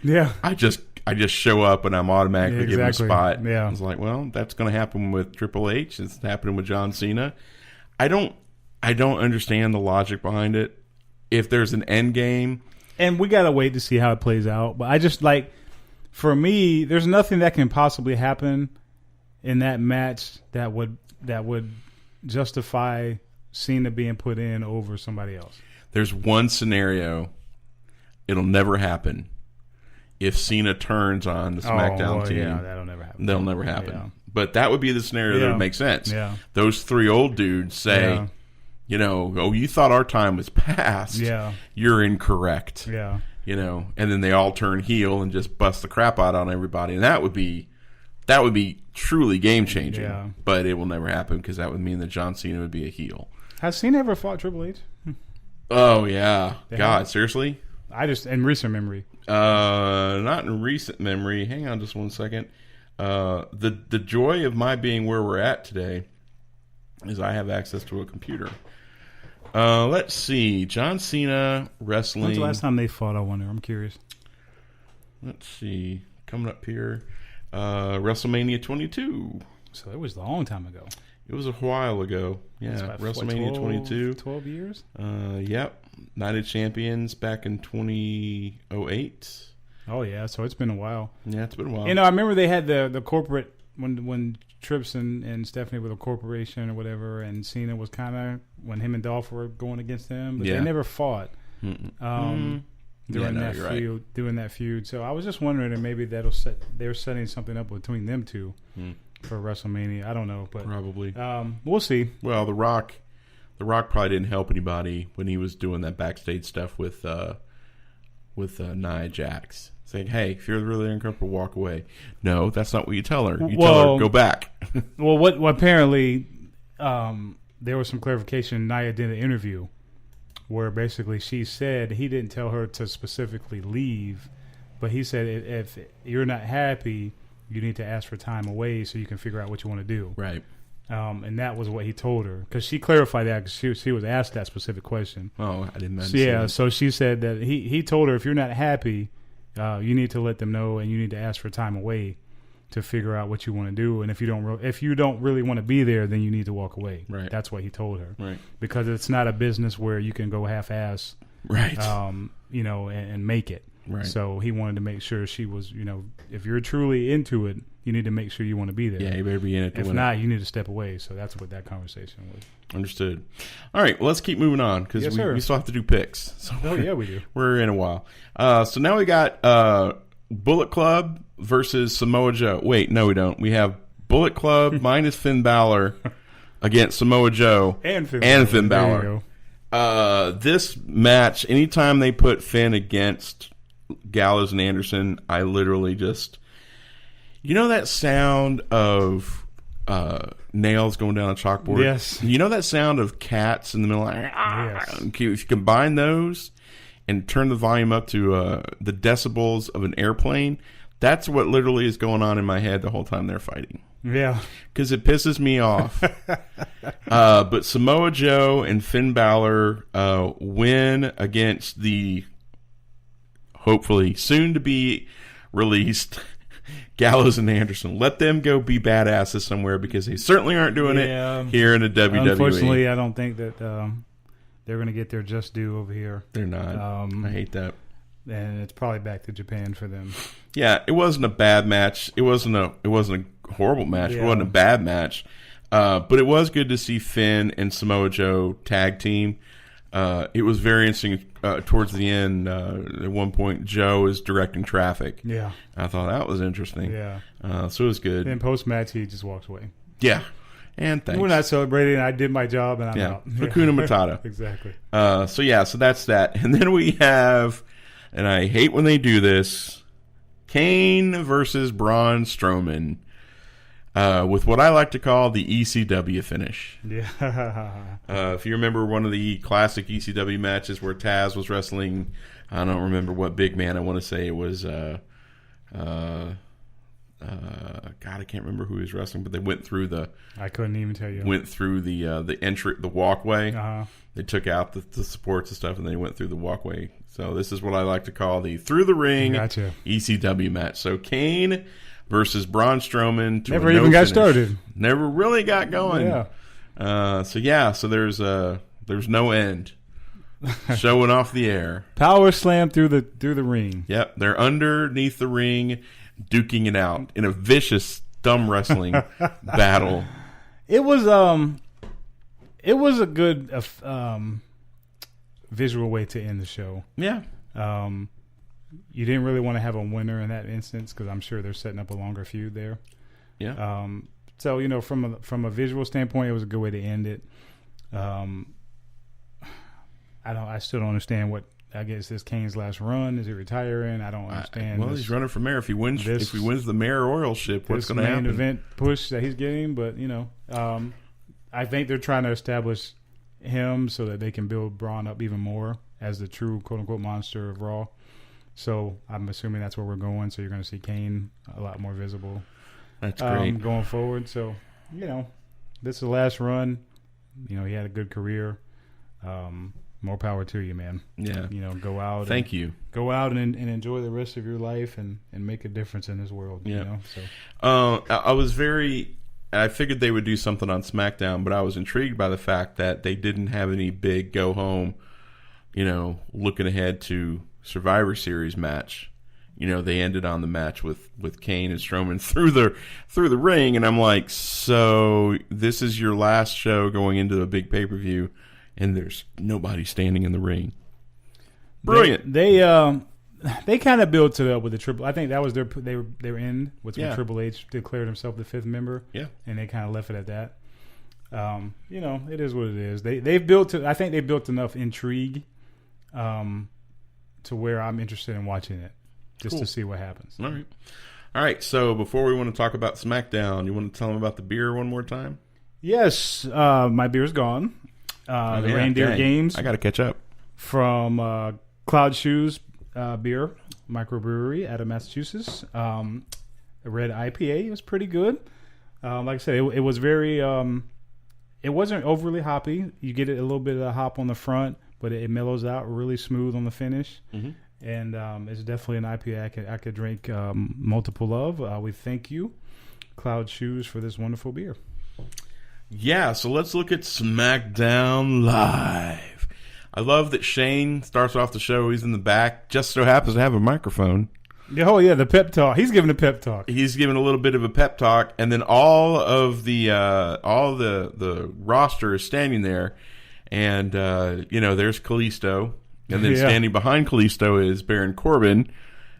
Yeah. I just show up and I'm automatically given a spot. Yeah. I was like, well, that's going to happen with Triple H. It's happening with John Cena. I don't understand the logic behind it. If there's an end game, and we gotta wait to see how it plays out. But I just like, for me, there's nothing that can possibly happen in that match that would justify Cena being put in over somebody else. There's one scenario. It'll never happen. If Cena turns on the SmackDown team, yeah, that'll never happen. That'll never happen. Yeah. But that would be the scenario that would make sense. Yeah. Those 3 old dudes say, you know, oh, you thought our time was past. Yeah. You're incorrect. Yeah. You know, and then they all turn heel and just bust the crap out on everybody. And that would be That would be truly game changing. Yeah. But it will never happen because that would mean that John Cena would be a heel. Has Cena ever fought Triple H? Oh yeah, They God, haven't? seriously? In recent memory. Not in recent memory. Hang on, just 1 second. The joy of my being where we're at today is I have access to a computer. Let's see, John Cena wrestling. When's the last time they fought? I wonder. I'm curious. Let's see, coming up here, WrestleMania 22. So it was a long time ago. It was a while ago. Yeah, About, WrestleMania 22. 12 years? Yep. Night of Champions back in 2008. Oh, yeah. So it's been a while. Yeah, it's been a while. I remember they had the corporate, when Trips and Stephanie were the corporation or whatever, and Cena was kind of, when him and Dolph were going against them, but they never fought during that feud. So I was just wondering if maybe they're setting something up between them two. For WrestleMania. I don't know, but probably. We'll see. Well, The Rock probably didn't help anybody when he was doing that backstage stuff with Nia Jax, saying, "Hey, if you're really uncomfortable, walk away." No, that's not what you tell her. You tell her go back. Well, what apparently there was some clarification. Nia did an interview where basically she said he didn't tell her to specifically leave, but he said if you're not happy, you need to ask for time away so you can figure out what you want to do. Right. And that was what he told her. Because she clarified that because she was asked that specific question. Oh, I didn't So, yeah, so she said that he told her if you're not happy, you need to let them know and you need to ask for time away to figure out what you want to do. And if you don't really want to be there, then you need to walk away. Right. That's what he told her. Right. Because it's not a business where you can go half-ass, right. And make it. Right. So he wanted to make sure she was, if you're truly into it, you need to make sure you want to be there. Yeah, you better be in it to If win not, it. you need to step away. So that's what that conversation was. Understood. All right, well, let's keep moving on because Yes, we still have to do picks. So Oh, yeah, we do. We're in a while. So now we got Bullet Club versus Samoa Joe. Wait, no, we don't. We have Bullet Club minus Finn Balor against Samoa Joe And Finn Balor. There you go. This match, anytime they put Finn against Gallows and Anderson, I literally just... You know that sound of nails going down a chalkboard? Yes. You know that sound of cats in the middle? Yes. If you combine those and turn the volume up to the decibels of an airplane, that's what literally is going on in my head the whole time they're fighting. Yeah. Because it pisses me off. But Samoa Joe and Finn Balor win against the hopefully soon-to-be released Gallows and Anderson. Let them go be badasses somewhere because they certainly aren't doing it here in the WWE. Unfortunately, I don't think that they're going to get their just due over here. They're not. I hate that. And it's probably back to Japan for them. Yeah, it wasn't a bad match. It wasn't a horrible match. Yeah. It wasn't a bad match. But it was good to see Finn and Samoa Joe tag team. It was very interesting towards the end. At one point, Joe is directing traffic. Yeah. I thought that was interesting. Yeah. So it was good. Then post-match, he just walks away. Yeah. And thanks. We're not celebrating. I did my job, and I'm Yeah. out. Hakuna Matata. Exactly. So that's that. And then we have, and I hate when they do this, Kane versus Braun Strowman. With what I like to call the ECW finish. Yeah. If you remember one of the classic ECW matches where Taz was wrestling, I don't remember what big man. I want to say it was, God, I can't remember who he was wrestling, but they went through the. I couldn't even tell you. The entry, the walkway. Uh-huh. They took out the supports and stuff, and they went through the walkway. So this is what I like to call the through the ring Gotcha. ECW match. So Kane versus Braun Strowman. Never even got started. Never really got going. Yeah. So there's no end. Show went off the air. Power slam through the ring. Yep, they're underneath the ring, duking it out in a vicious thumb wrestling battle. It was a good visual way to end the show. Yeah. You didn't really want to have a winner in that instance because I'm sure they're setting up a longer feud there. Yeah. So from a visual standpoint, it was a good way to end it. I still don't understand what I guess this Kane's last run. Is he retiring? I don't understand. Well, he's running for mayor. If he wins the mayoralship, what's going to happen? Main event push that he's getting, but I think they're trying to establish him so that they can build Braun up even more as the true quote unquote monster of Raw. So I'm assuming that's where we're going. So you're going to see Kane a lot more visible. That's great going forward. So this is the last run. He had a good career. More power to you, man. Yeah. Go out. Thank you. Go out and enjoy the rest of your life and make a difference in this world. Yeah. So I figured they would do something on SmackDown, but I was intrigued by the fact that they didn't have any big go home, looking ahead to Survivor Series match. They ended on the match with Kane and Strowman through the ring, and I'm like, so this is your last show going into a big pay-per-view, and there's nobody standing in the ring. Brilliant. They kind of built it up with the Triple. I think that was their end with when Triple H declared himself the fifth member. Yeah, and they kind of left it at that. It is what it is. They've built it. I think they built enough intrigue, to where I'm interested in watching it, just to see what happens. All right. So before we want to talk about SmackDown, you want to tell them about the beer one more time? Yes, my beer's gone. The Reindeer Games. I got to catch up. From Cloud Shoes Beer Microbrewery out of Massachusetts. A red IPA. It was pretty good. Like I said, it was very. It wasn't overly hoppy. You get a little bit of hop on the front, but it mellows out really smooth on the finish. Mm-hmm. And it's definitely an IPA I could drink multiple of. We thank you, Cloud Shoes, for this wonderful beer. Yeah, so let's look at SmackDown Live. I love that Shane starts off the show. He's in the back, just so happens to have a microphone. Oh, yeah, the pep talk. He's giving a pep talk. He's giving a little bit of a pep talk, and then all of the roster is standing there, and there's Kalisto, and then standing behind Kalisto is Baron Corbin.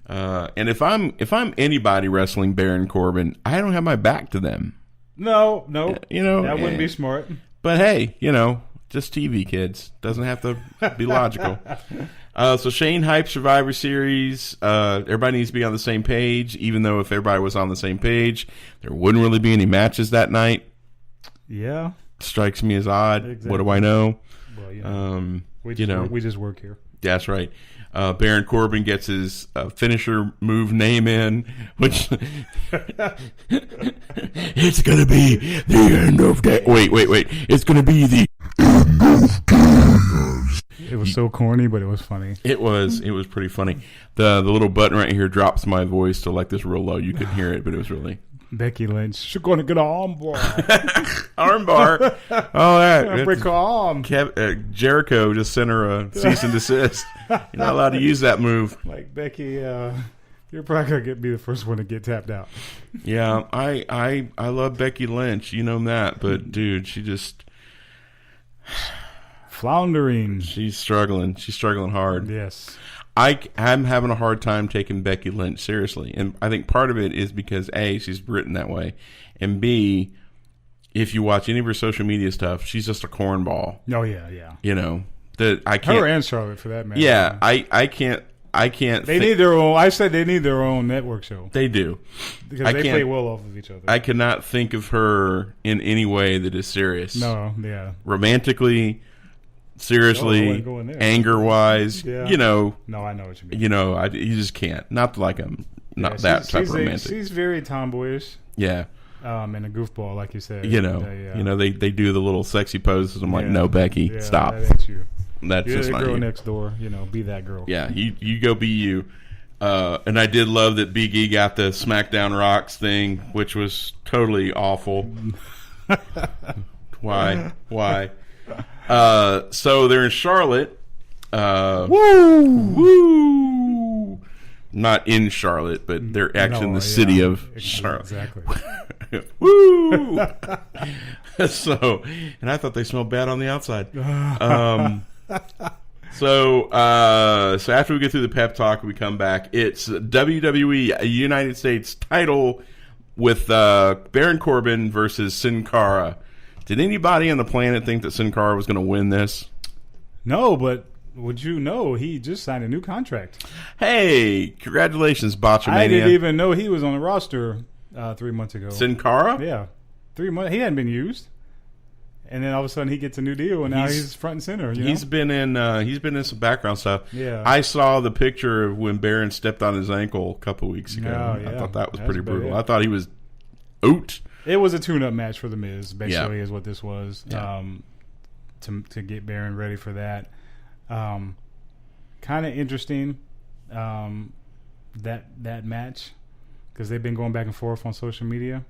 And if I'm anybody wrestling Baron Corbin, I don't have my back to them. No, that wouldn't be smart. But hey, just TV, kids. Doesn't have to be logical. So Shane hyped Survivor Series. Everybody needs to be on the same page, even though if everybody was on the same page, there wouldn't really be any matches that night. Yeah. Strikes me as odd. Exactly. What do I know? Well, we just work here. That's right. Baron Corbin gets his finisher move name in, which it's going to be the end of that. Wait. It's going to be the end of days. It was so corny, but it was funny. It was pretty funny. The little button right here drops my voice to like this real low. You couldn't hear it, but it was really. Becky Lynch, she's going to get an armbar. Armbar. Oh, that. Break her arm. Jericho just sent her a cease and desist. You're not allowed to use that move. Like, Becky, you're probably going to be the first one to get tapped out. Yeah, I love Becky Lynch. You know that. But, dude, she just... floundering. She's struggling. She's struggling hard. Yes. I'm having a hard time taking Becky Lynch seriously. And I think part of it is because, A, she's written that way. And, B, if you watch any of her social media stuff, she's just a cornball. Oh, yeah. I can't. Her and Charlotte, for that matter. Yeah, I can't. They need their own. I said they need their own network show. They do. Because they play well off of each other. I cannot think of her in any way that is serious. No, yeah. Romantically, seriously, anger-wise, No, I know what you mean. You just can't. Not like I'm not that type of romantic. She's very tomboyish. Yeah. And a goofball, like you said. They do the little sexy poses. I'm like, no, Becky, stop. That ain't you. That's You're just the not girl you. next door. Be that girl. Yeah, you go be you. And I did love that Big E got the SmackDown Rocks thing, which was totally awful. Why? So they're in Charlotte. Woo! Not in Charlotte, but they're actually in the city of Charlotte. Exactly. Woo! So, and I thought they smelled bad on the outside. So after we get through the pep talk, we come back. It's WWE United States title with Baron Corbin versus Sin Cara. Did anybody on the planet think that Sin Cara was going to win this? No, but would you know he just signed a new contract? Hey, congratulations, Botchamania. I didn't even know he was on the roster 3 months ago. Sin Cara? Yeah, 3 months. He hadn't been used, and then all of a sudden he gets a new deal, and now he's front and center. He's been in some background stuff. Yeah, I saw the picture of when Baron stepped on his ankle a couple weeks ago. Oh, yeah. I thought that was That's pretty bad, brutal. yeah. I thought he was out. It was a tune-up match for the Miz, basically, Yeah. is what this was. Yeah. To get Baron ready for that. Kind of interesting that match, because they've been going back and forth on social media,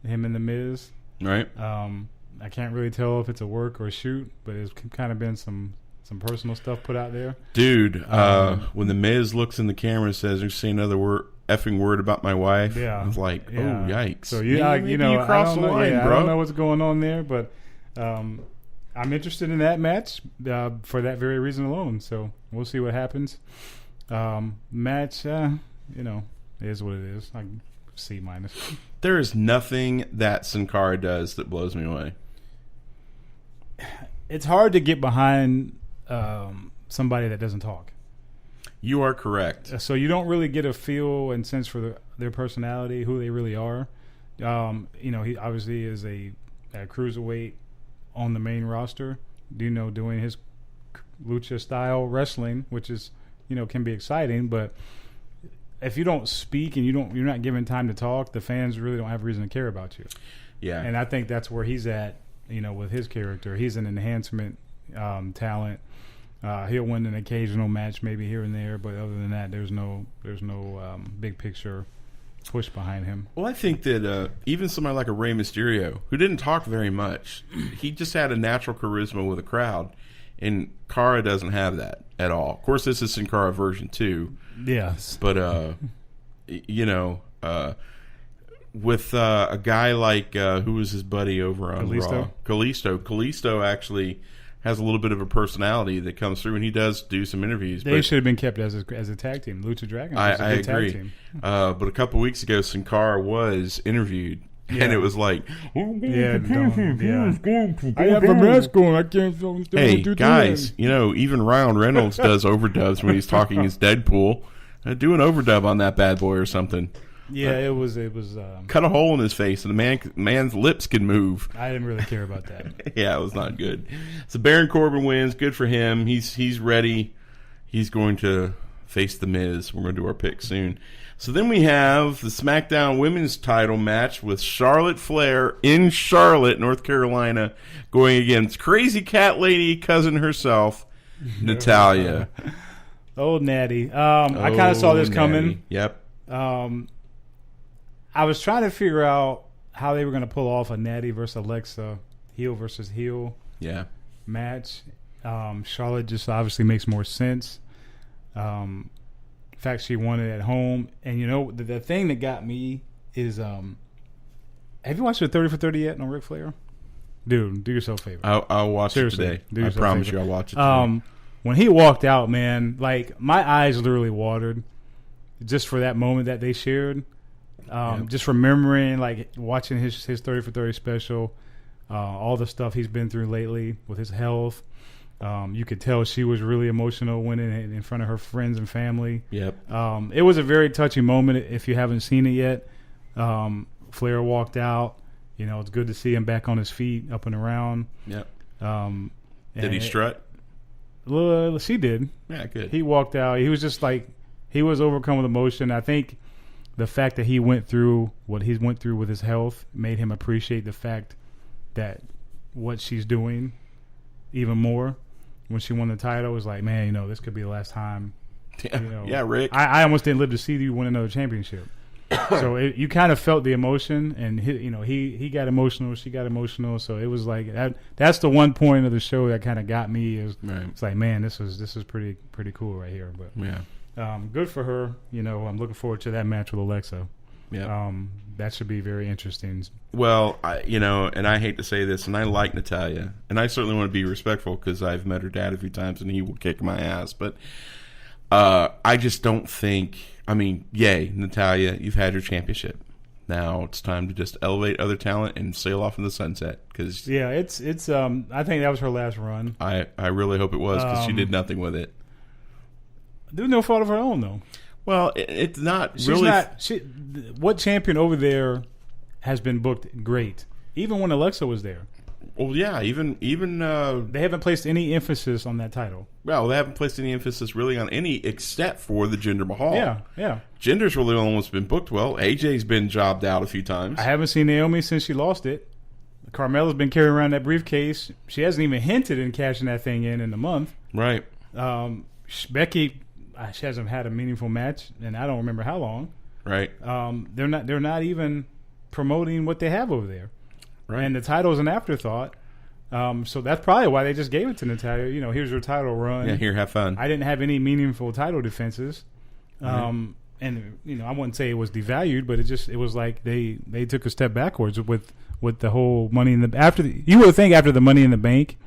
him and the Miz. Right. I can't really tell if it's a work or a shoot, but it's kind of been some personal stuff put out there. Dude, when the Miz looks in the camera and says, "You say another effing word about my wife," Yeah. it's like, oh, yikes. So Maybe you crossed the line, I bro. don't know what's going on there, but I'm interested in that match for that very reason alone. So we'll see what happens. Match, is what it is. Like C-. There is nothing that Sin Cara does that blows me away. It's hard to get behind somebody that doesn't talk. You are correct. So you don't really get a feel and sense for their personality, who they really are. He obviously is a cruiserweight on the main roster, doing his lucha style wrestling, which is, can be exciting, but if you don't speak and you're not given time to talk, the fans really don't have reason to care about you. Yeah. And I think that's where he's at, with his character. He's an enhancement talent. He'll win an occasional match, maybe here and there, but other than that, there's no big picture push behind him. Well, I think that even somebody like a Rey Mysterio, who didn't talk very much, he just had a natural charisma with a crowd, and Cara doesn't have that at all. Of course, this is Sin Cara version 2. Yes. But, with a guy like, who was his buddy over on Raw? Kalisto actually has a little bit of a personality that comes through, and he does do some interviews. They should have been kept as a tag team. Lucha Dragons was a I good agree. tag team. But a couple weeks ago, Sin Cara was interviewed, and it was like, I have a mask on. I can't. hey, guys, even Ryan Reynolds does overdubs when he's talking as Deadpool. Do an overdub on that bad boy or something. Yeah, it was. Cut a hole in his face, and the man's lips can move. I didn't really care about that. Yeah, it was not good. So Baron Corbin wins. Good for him. He's ready. He's going to face the Miz. We're going to do our pick soon. So then we have the SmackDown Women's Title match with Charlotte Flair in Charlotte, North Carolina, going against Crazy Cat Lady cousin herself, Natalya. Old Natty. I kind of saw this coming. Yep. I was trying to figure out how they were going to pull off a Natty versus Alexa heel versus heel match. Charlotte just obviously makes more sense. In fact, she won it at home. And the thing that got me is, have you watched the 30 for 30 yet on Ric Flair? Dude, do yourself a favor. I'll watch Seriously, it today. I promise you I'll watch it today. When he walked out, man, like my eyes literally watered just for that moment that they shared. Just remembering, like, watching his 30 for 30 special, all the stuff he's been through lately with his health. You could tell she was really emotional winning in front of her friends and family. Yep. It was a very touching moment if you haven't seen it yet. Flair walked out. It's good to see him back on his feet, up and around. Yep. Did he strut? Well, she did. Yeah, good. He walked out. He was just like, he was overcome with emotion. I think the fact that he went through what he went through with his health made him appreciate the fact that what she's doing even more. When she won the title, it was like, man, this could be the last time. Yeah, Rick. I almost didn't live to see you win another championship. So you kind of felt the emotion, and he got emotional, she got emotional. So it was like that's the one point of the show that kind of got me. It's like, man, this is pretty cool right here. But yeah. Good for her. I'm looking forward to that match with Alexa. Yeah. That should be very interesting. Well, and I hate to say this, and I like Natalya, and I certainly want to be respectful because I've met her dad a few times, and he will kick my ass. But I just don't think. I mean, yay, Natalya, you've had your championship. Now it's time to just elevate other talent and sail off in the sunset. Because it's. I think that was her last run. I really hope it was, because she did nothing with it. There's no fault of her own, though. Well, it's not She's really. not. What champion over there has been booked great? Even when Alexa was there. Well, yeah, even they haven't placed any emphasis on that title. Well, they haven't placed any emphasis really on any except for the Jinder Mahal. Yeah. Jinder's really almost been booked well. AJ's been jobbed out a few times. I haven't seen Naomi since she lost it. Carmella's been carrying around that briefcase. She hasn't even hinted in cashing that thing in a month. Right. Becky, she hasn't had a meaningful match, and I don't remember how long. Right. They're not even promoting what they have over there. Right. And the title's an afterthought. So that's probably why they just gave it to Natalya. You know, here's your title run. Yeah, here, have fun. I didn't have any meaningful title defenses. And, you know, I wouldn't say it was devalued, but it was like they took a step backwards with the whole Money in the... you would think after the Money in the Bank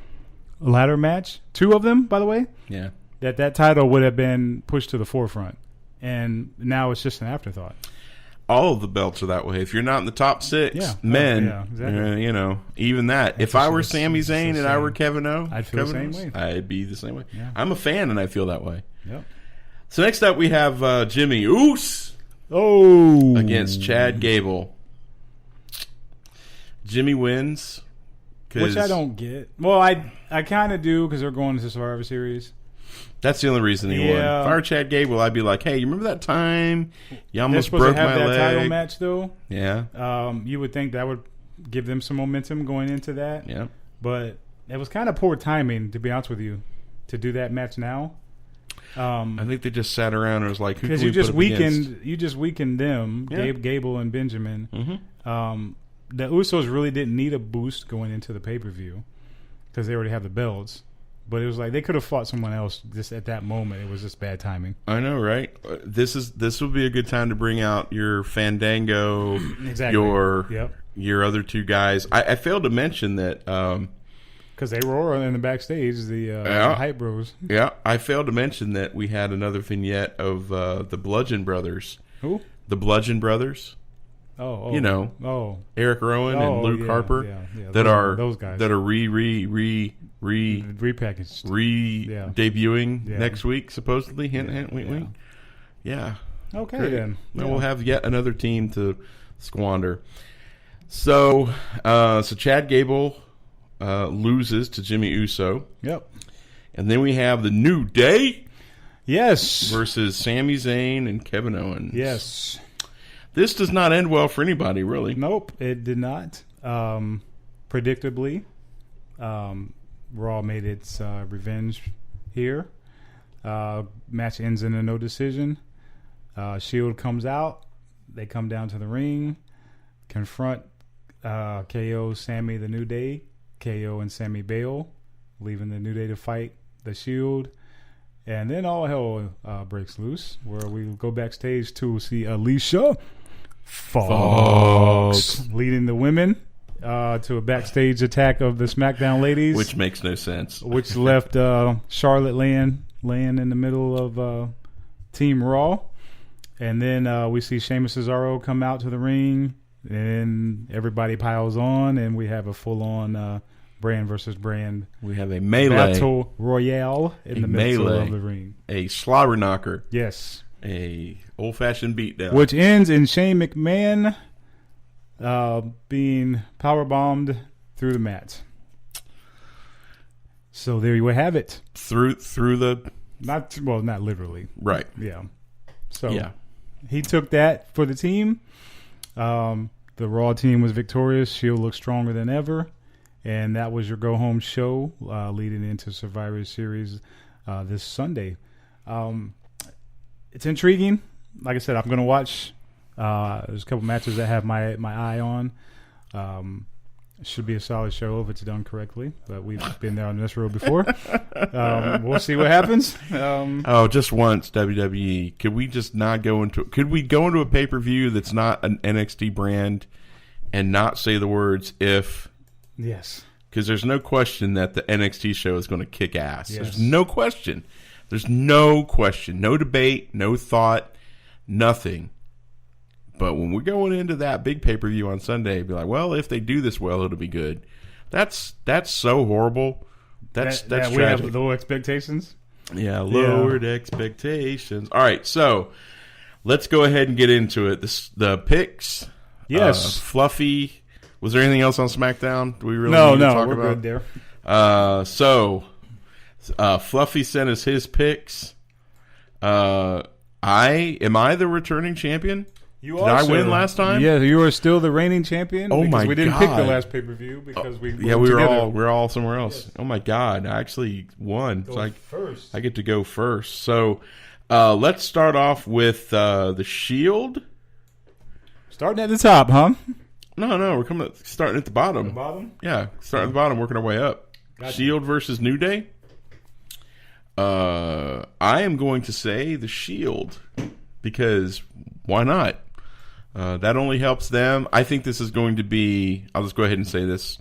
ladder match, 2 of them, by the way, Yeah. that title would have been pushed to the forefront. And now it's just an afterthought. All of the belts are that way. If you're not in the top 6 Yeah. men, Exactly. you know, even that. If I were Sami Zayn and I were Kevin O, I'd feel the same way. I'd be the same way. Yeah. I'm a fan and I feel that way. Yep. So next up we have Jimmy Uso Oh. against Chad Gable. Jimmy wins. Which I don't get. Well, I kind of do, because they're going to Survivor Series. That's the only reason he won. If I were Chad Gable, I'd be like, hey, you remember that time you almost broke my leg? They're supposed to have that title match, though. Yeah. You would think that would give them some momentum going into that. Yeah. But it was kind of poor timing, to be honest with you, to do that match now. I think they just sat around and was like, who can because we put up against? you just weakened them, Yeah. Gable and Benjamin. Mm-hmm. The Usos really didn't need a boost going into the pay-per-view because they already have the belts. But it was like they could have fought someone else just at that moment. It was just bad timing. I know, right? This would be a good time to bring out your Fandango, Exactly. your other 2 guys. I failed to mention that because they were in the backstage, the Hype Bros. Yeah, I failed to mention that we had another vignette of the Bludgeon Brothers. Who? The Bludgeon Brothers. Oh, you know. Oh, Eric Rowan and Luke yeah, Harper. Yeah. Those guys that are repackaged, debuting next week, supposedly. Hint, hint, wink, wink. Yeah. Okay, great. then. Well, we'll have yet another team to squander. So Chad Gable loses to Jimmy Uso. Yep. And then we have the New Day. Yes. Versus Sami Zayn and Kevin Owens. Yes. This does not end well for anybody, really. Nope, it did not. Predictably, Raw made its revenge here. Match ends in a no decision. Shield comes out. They come down to the ring, confront KO, Sammy, the New Day. KO and Sammy bail, leaving the New Day to fight the Shield. And then all hell breaks loose, where we go backstage to see Alicia Fox leading the women to a backstage attack of the SmackDown ladies, which makes no sense. Which left Charlotte laying in the middle of Team Raw, and then we see Sheamus Cesaro come out to the ring, and everybody piles on, and we have a full-on brand versus brand. We have a melee battle royale in the middle of the ring. A slobber knocker. Yes. A old-fashioned beatdown. Which ends in Shane McMahon being powerbombed through the mat. So there you have it. Through the... Not literally. Right. Yeah. So he took that for the team. The Raw team was victorious. Shield looked stronger than ever. And that was your go-home show leading into Survivor Series this Sunday. It's intriguing. Like I said, I'm going to watch. There's a couple matches that have my eye on. It should be a solid show if it's done correctly. But we've been there on this road before. We'll see what happens. Just once, WWE. Could we just not go into... Could we go into a pay-per-view that's not an NXT brand and not say the words if... Yes. Because there's no question that the NXT show is going to kick ass. Yes. There's no question. There's no question. No debate, no thought, nothing. But when we're going into that big pay-per-view on Sunday, be like, well, if they do this well, it'll be good. That's so horrible. That's tragic. We have low expectations. Yeah, lowered expectations. All right, so let's go ahead and get into it. The picks. Yes. Fluffy. Was there anything else on SmackDown? Do we really No, need to talk we're about? good there. Fluffy sent us his picks. Am I the returning champion? Did I win last time? Yeah, you are still the reigning champion. Oh my we didn't pick the God. last pay-per-view because we we're all somewhere else. Yes. Oh my God, I actually won. So first. I get to go first. So let's start off with the Shield. Starting at the top, huh? No, we're starting at the bottom. The bottom? Yeah, starting at the bottom, working our way up. Gotcha. Shield versus New Day. I am going to say the Shield because why not? That only helps them. I think this is going to be. I'll just go ahead and say this.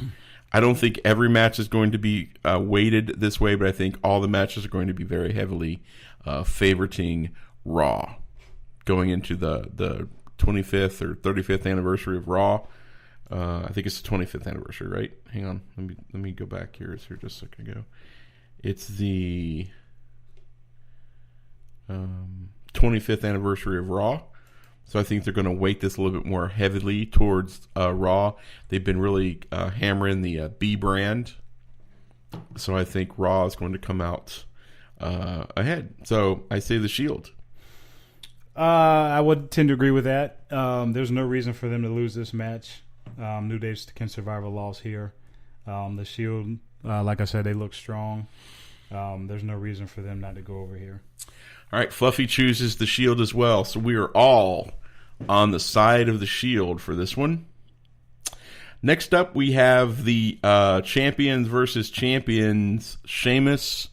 I don't think every match is going to be weighted this way, but I think all the matches are going to be very heavily favoriting Raw going into the 25th or 35th anniversary of Raw. I think it's the 25th anniversary, right? Hang on, let me go back here. It's here just a second ago. It's the 25th anniversary of Raw. So I think they're going to weight this a little bit more heavily towards Raw. They've been really hammering the B brand. So I think Raw is going to come out ahead. So I say the Shield. I would tend to agree with that. There's no reason for them to lose this match. New Day can survive a loss here. The Shield, like I said, they look strong. There's no reason for them not to go over here. All right, Fluffy chooses the Shield as well. So we are all on the side of the Shield for this one. Next up, we have the champions versus champions, Sheamus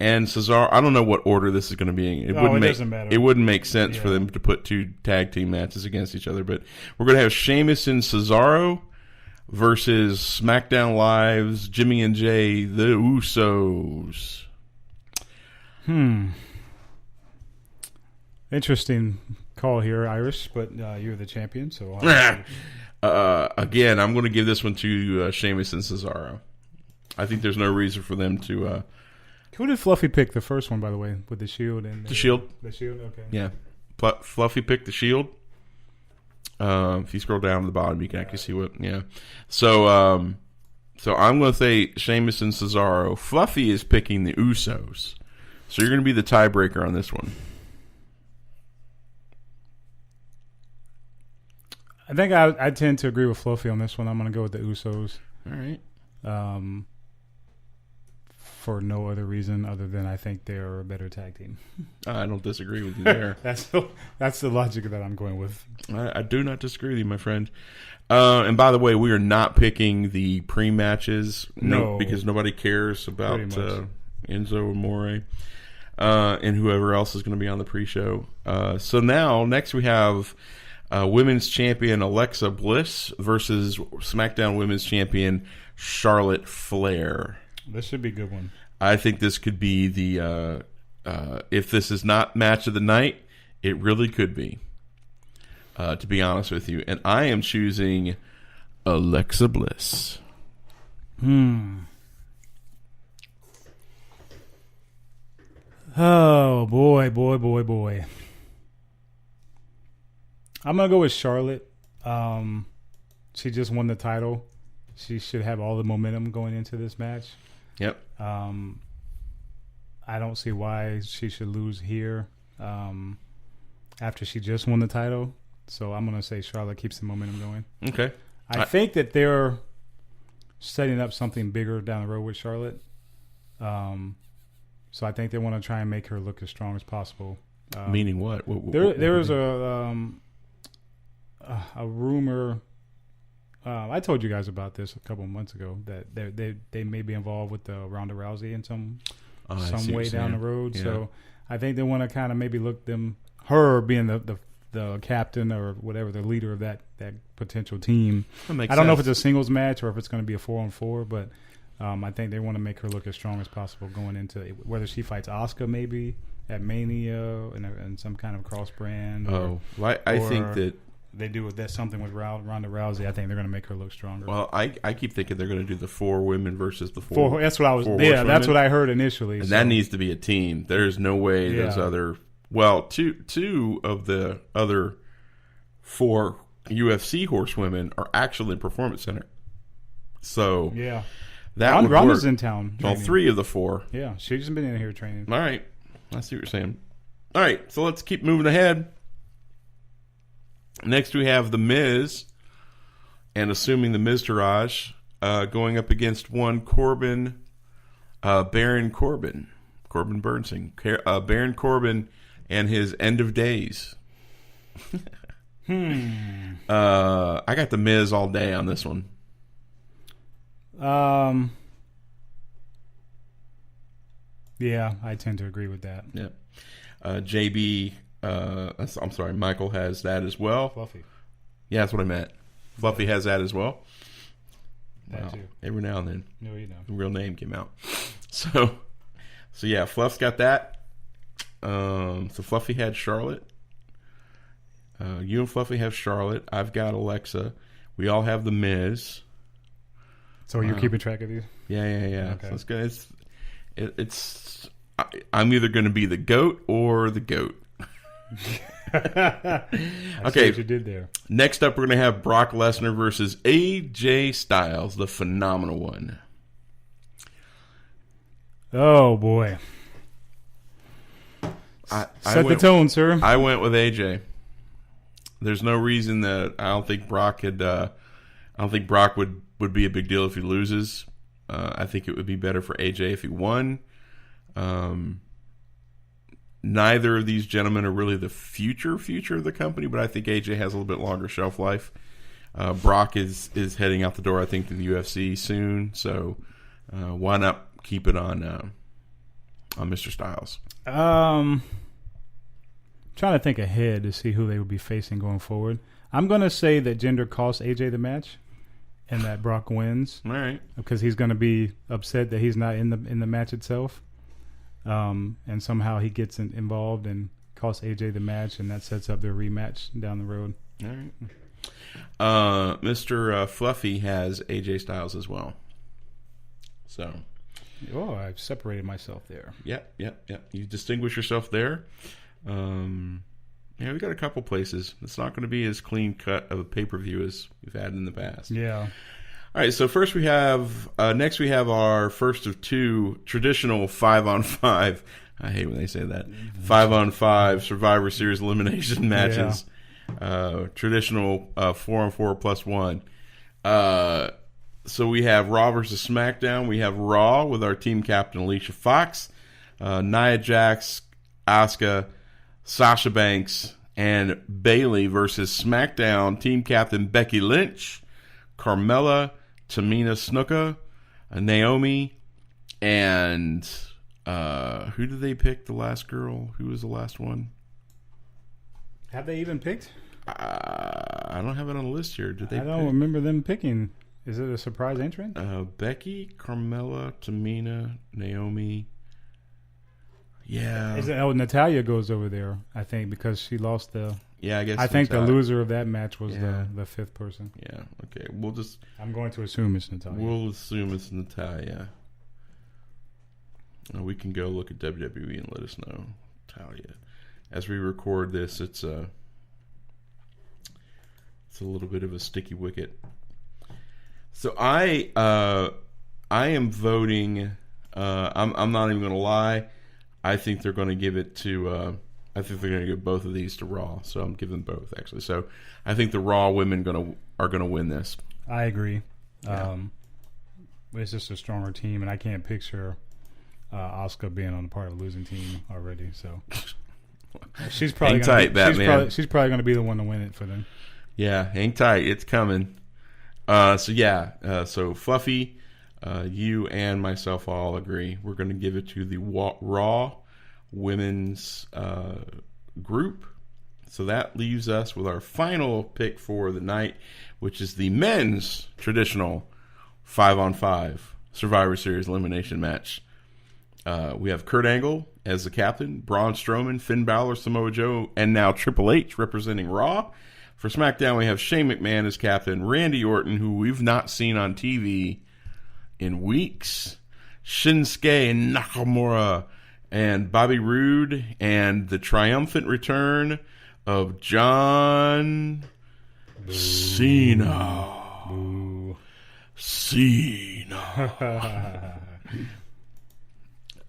and Cesaro. I don't know what order this is going to be in. Doesn't matter. It wouldn't make sense for them to put two tag team matches against each other. But we're going to have Sheamus and Cesaro versus SmackDown Live's Jimmy and Jay, the Usos. Interesting call here, Irish, but you're the champion, so again, I'm going to give this one to Sheamus and Cesaro. I think there's no reason for them to. Who did Fluffy pick the first one, by the way, with the Shield and the Shield? The Shield, okay. Yeah, Fluffy picked the Shield. If you scroll down to the bottom, you can actually see what. Yeah, so I'm going to say Sheamus and Cesaro. Fluffy is picking the Usos, so you're going to be the tiebreaker on this one. I think I tend to agree with Fluffy on this one. I'm going to go with the Usos. All right. For no other reason other than I think they're a better tag team. I don't disagree with you there. That's the logic that I'm going with. I do not disagree with you, my friend. And by the way, we are not picking the pre-matches. No. Because nobody cares about Enzo Amore and whoever else is going to be on the pre-show. So now, next we have Women's Champion Alexa Bliss versus SmackDown Women's Champion Charlotte Flair. This should be a good one. I think this could be the if this is not match of the night, it really could be. To be honest with you, and I am choosing Alexa Bliss. Oh boy. I'm gonna go with Charlotte. She just won the title. She should have all the momentum going into this match. Yep. I don't see why she should lose here after she just won the title. So I'm going to say Charlotte keeps the momentum going. Okay. I think that they're setting up something bigger down the road with Charlotte. So I think they want to try and make her look as strong as possible. Meaning what? There was a rumor. I told you guys about this a couple of months ago that they may be involved with Ronda Rousey in some way down the road. Yeah. So I think they want to kind of maybe look her being the captain or whatever, the leader of that potential team. I don't know if it's a singles match or if it's going to be a 4-on-4, but I think they want to make her look as strong as possible going into whether she fights Asuka maybe at Mania and some kind of cross brand. I think that they do with that something with Ronda Rousey, I think they're going to make her look stronger. Well, I keep thinking they're going to do the 4 women versus the 4. That's what I was. Four Yeah, horsewomen. that's what I heard initially. And that needs to be a team. There's no way those other. Well, two of the other 4 UFC horsewomen are actually in Performance Center. So yeah, that would Ronda's work. in town. Well, training. 3 of the 4. Yeah, she's been in here training. All right, I see what you're saying. All right, so let's keep moving ahead. Next, we have The Miz, and assuming the Miztourage, going up against one Baron Corbin Bernstein, Baron Corbin, and his End of Days. I got The Miz all day on this one. Yeah, I tend to agree with that. Yeah. JB, I'm sorry, Michael has that as well. Fluffy. Yeah, that's what I meant. Fluffy has that as well. That Wow. too. Every now and then, No, you know. the real name came out. So yeah, Fluff's got that. So Fluffy had Charlotte. You and Fluffy have Charlotte. I've got Alexa. We all have The Miz. So you're keeping track of these? Yeah. Okay. So it's good. I'm either going to be the GOAT or the GOAT. I see Okay. what you did there. Next up, we're going to have Brock Lesnar versus AJ Styles, the phenomenal one. Oh boy. Set the tone, sir. I went with AJ. There's no reason that I don't think Brock would be a big deal if he loses. I think it would be better for AJ if he won. Neither of these gentlemen are really the future of the company, but I think AJ has a little bit longer shelf life. Brock is heading out the door, I think, to the UFC soon. So why not keep it on Mr. Styles? Trying to think ahead to see who they would be facing going forward. I'm going to say that Jinder costs AJ the match, and that Brock wins. All right. Because he's going to be upset that he's not in the match itself, and somehow he gets involved and costs AJ the match, and that sets up their rematch down the road. All right. Mr. Fluffy has AJ Styles as well. So. Oh, I've separated myself there. Yep. You distinguish yourself there. We got a couple places. It's not going to be as clean cut of a pay-per-view as we've had in the past. Yeah. All right, so next we have our first of 2 traditional 5-on-5. I hate when they say that. 5-on-5 Survivor Series elimination matches. Traditional 4-on-4 plus 1. So we have Raw versus SmackDown. We have Raw with our team captain Alicia Fox, Nia Jax, Asuka, Sasha Banks, and Bayley versus SmackDown team captain Becky Lynch, Carmella, Tamina Snuka, Naomi, and who did they pick? The last girl? Who was the last one? Have they even picked? I don't have it on the list here. Did they? I don't remember them picking. Is it a surprise entrant? Becky, Carmella, Tamina, Naomi. Yeah. Natalya goes over there, I think, because she lost the... Yeah, I guess. I think the loser of that match was the 5th person. Yeah, okay. I'm going to assume it's Natalya. We'll assume it's Natalya. We can go look at WWE and let us know. Natalya. As we record this, it's a little bit of a sticky wicket. So I am voting. I'm not even going to lie. I think they're going to give it to. I think they're going to give both of these to Raw. So I'm giving them both actually. So I think the Raw women are going to win this. I agree. Yeah. It's just a stronger team, and I can't picture Asuka being on the part of the losing team already. So she's probably hang tight, Batman. She's probably going to be the one to win it for them. Yeah, hang tight. It's coming. So Fluffy, you and myself all agree. We're going to give it to the Raw women's group. So that leaves us with our final pick for the night, which is the men's traditional 5-on-5 Survivor Series elimination match. We have Kurt Angle as the captain, Braun Strowman, Finn Balor, Samoa Joe, and now Triple H representing Raw, For SmackDown, we have Shane McMahon as captain, Randy Orton, who we've not seen on TV in weeks, Shinsuke Nakamura, and Bobby Roode, and the triumphant return of John Cena. Cena.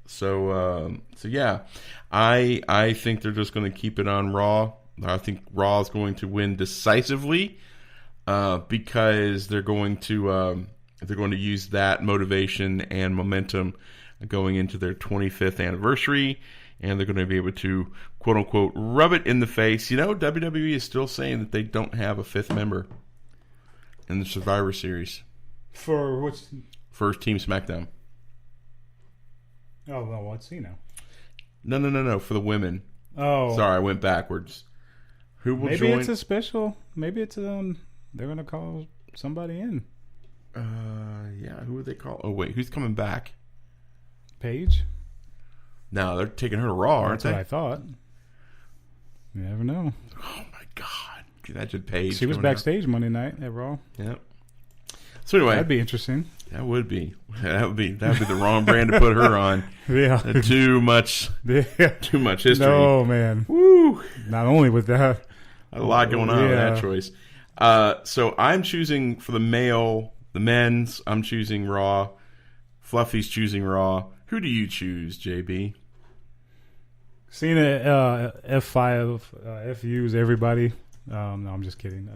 So yeah, I think they're just going to keep it on Raw. I think Raw is going to win decisively because they're going to use that motivation and momentum going into their 25th anniversary, and they're going to be able to, quote unquote, rub it in the face. You know, WWE is still saying that they don't have a fifth member in the Survivor Series. For which? First Team SmackDown. Oh, well, let's see now. No. For the women. Oh. Sorry, I went backwards. Who will join? Maybe it's a special. Maybe it's they're going to call somebody in. Yeah, who would they call? Oh, wait, who's coming back? Paige? No, they're taking her to Raw, aren't That's what they? I thought. You never know. Oh, my God. Can you imagine Paige? She was backstage Monday night at Raw. Yep. So anyway. That'd be interesting. That would be the wrong brand to put her on. Yeah. Too much history. No, man. Woo. Not only with that. A lot going on with that choice. So I'm choosing for the men's, I'm choosing Raw. Fluffy's choosing Raw. Who do you choose, JB? Cena F5 FUs everybody. No, I'm just kidding.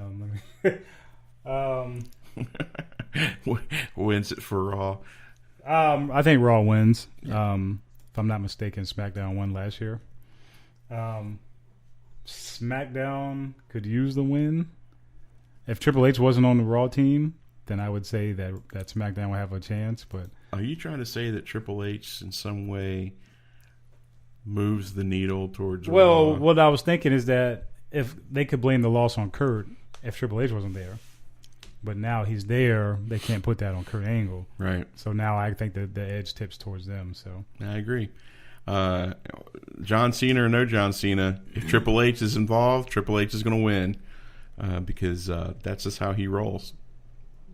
Wins it for Raw. I think Raw wins. If I'm not mistaken, SmackDown won last year. SmackDown could use the win. If Triple H wasn't on the Raw team, then I would say that SmackDown would have a chance. But are you trying to say that Triple H in some way moves the needle towards Raw? Raw? What I was thinking is that if they could blame the loss on Kurt if Triple H wasn't there. But now he's there, they can't put that on Kurt Angle. Right. So now I think that the edge tips towards them. So I agree. John Cena or no John Cena, if Triple H is involved, Triple H is going to win because that's just how he rolls.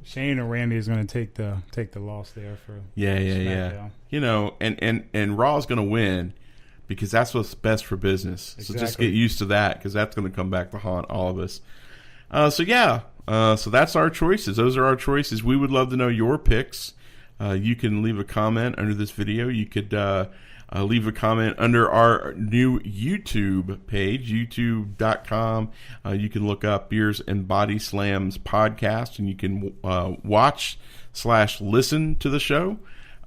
Shane or Randy is going to take the loss there for yeah. You know, and Raw is going to win because that's what's best for business. Exactly. So just get used to that because that's going to come back to haunt all of us. So that's our choices. Those are our choices. We would love to know your picks. You can leave a comment under this video. You could leave a comment under our new YouTube page, youtube.com. You can look up Beers and Bodyslams podcast, and you can watch/listen to the show.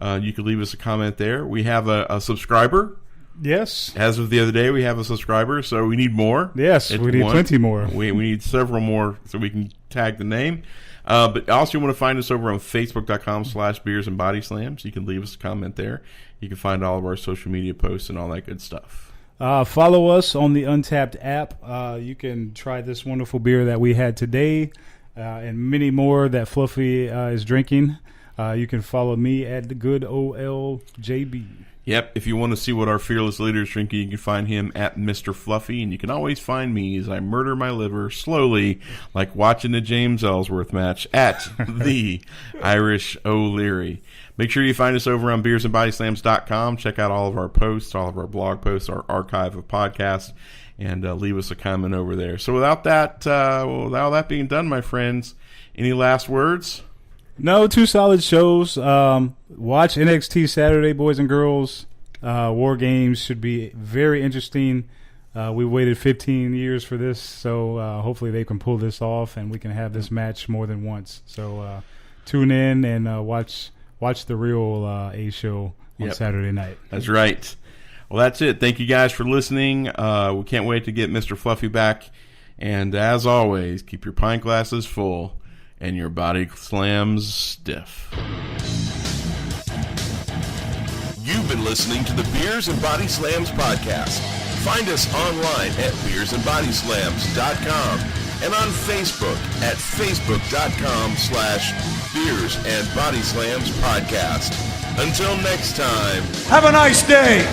You can leave us a comment there. We have a subscriber. Yes. As of the other day, we have a subscriber, so we need more. Yes, we need plenty more. We need several more so we can tag the name. But also you want to find us over on Facebook.com/Beers and Bodyslams. You can leave us a comment there. You can find all of our social media posts and all that good stuff. Follow us on the Untapped app. You can try this wonderful beer that we had today and many more that Fluffy is drinking. You can follow me at the good OLJB. Yep, if you want to see what our fearless leader is drinking, you can find him at Mr. Fluffy, and you can always find me as I murder my liver slowly, like watching the James Ellsworth match at the Irish O'Leary. Make sure you find us over on beersandbodyslams.com. Check out all of our posts, all of our blog posts, our archive of podcasts, and leave us a comment over there. So without that being done, my friends, any last words? No, 2 solid shows. Watch NXT Saturday, boys and girls. War Games should be very interesting. We waited 15 years for this, so hopefully they can pull this off and we can have this match more than once. So tune in and watch the real A show on Saturday night. That's right. Well, that's it. Thank you guys for listening. We can't wait to get Mr. Fluffy back. And as always, keep your pint glasses full and your body slams stiff. You've been listening to the Beers and Body Slams podcast. Find us online at beersandbodyslams.com and on Facebook at facebook.com/Beers and Body Slams podcast. Until next time. Have a nice day.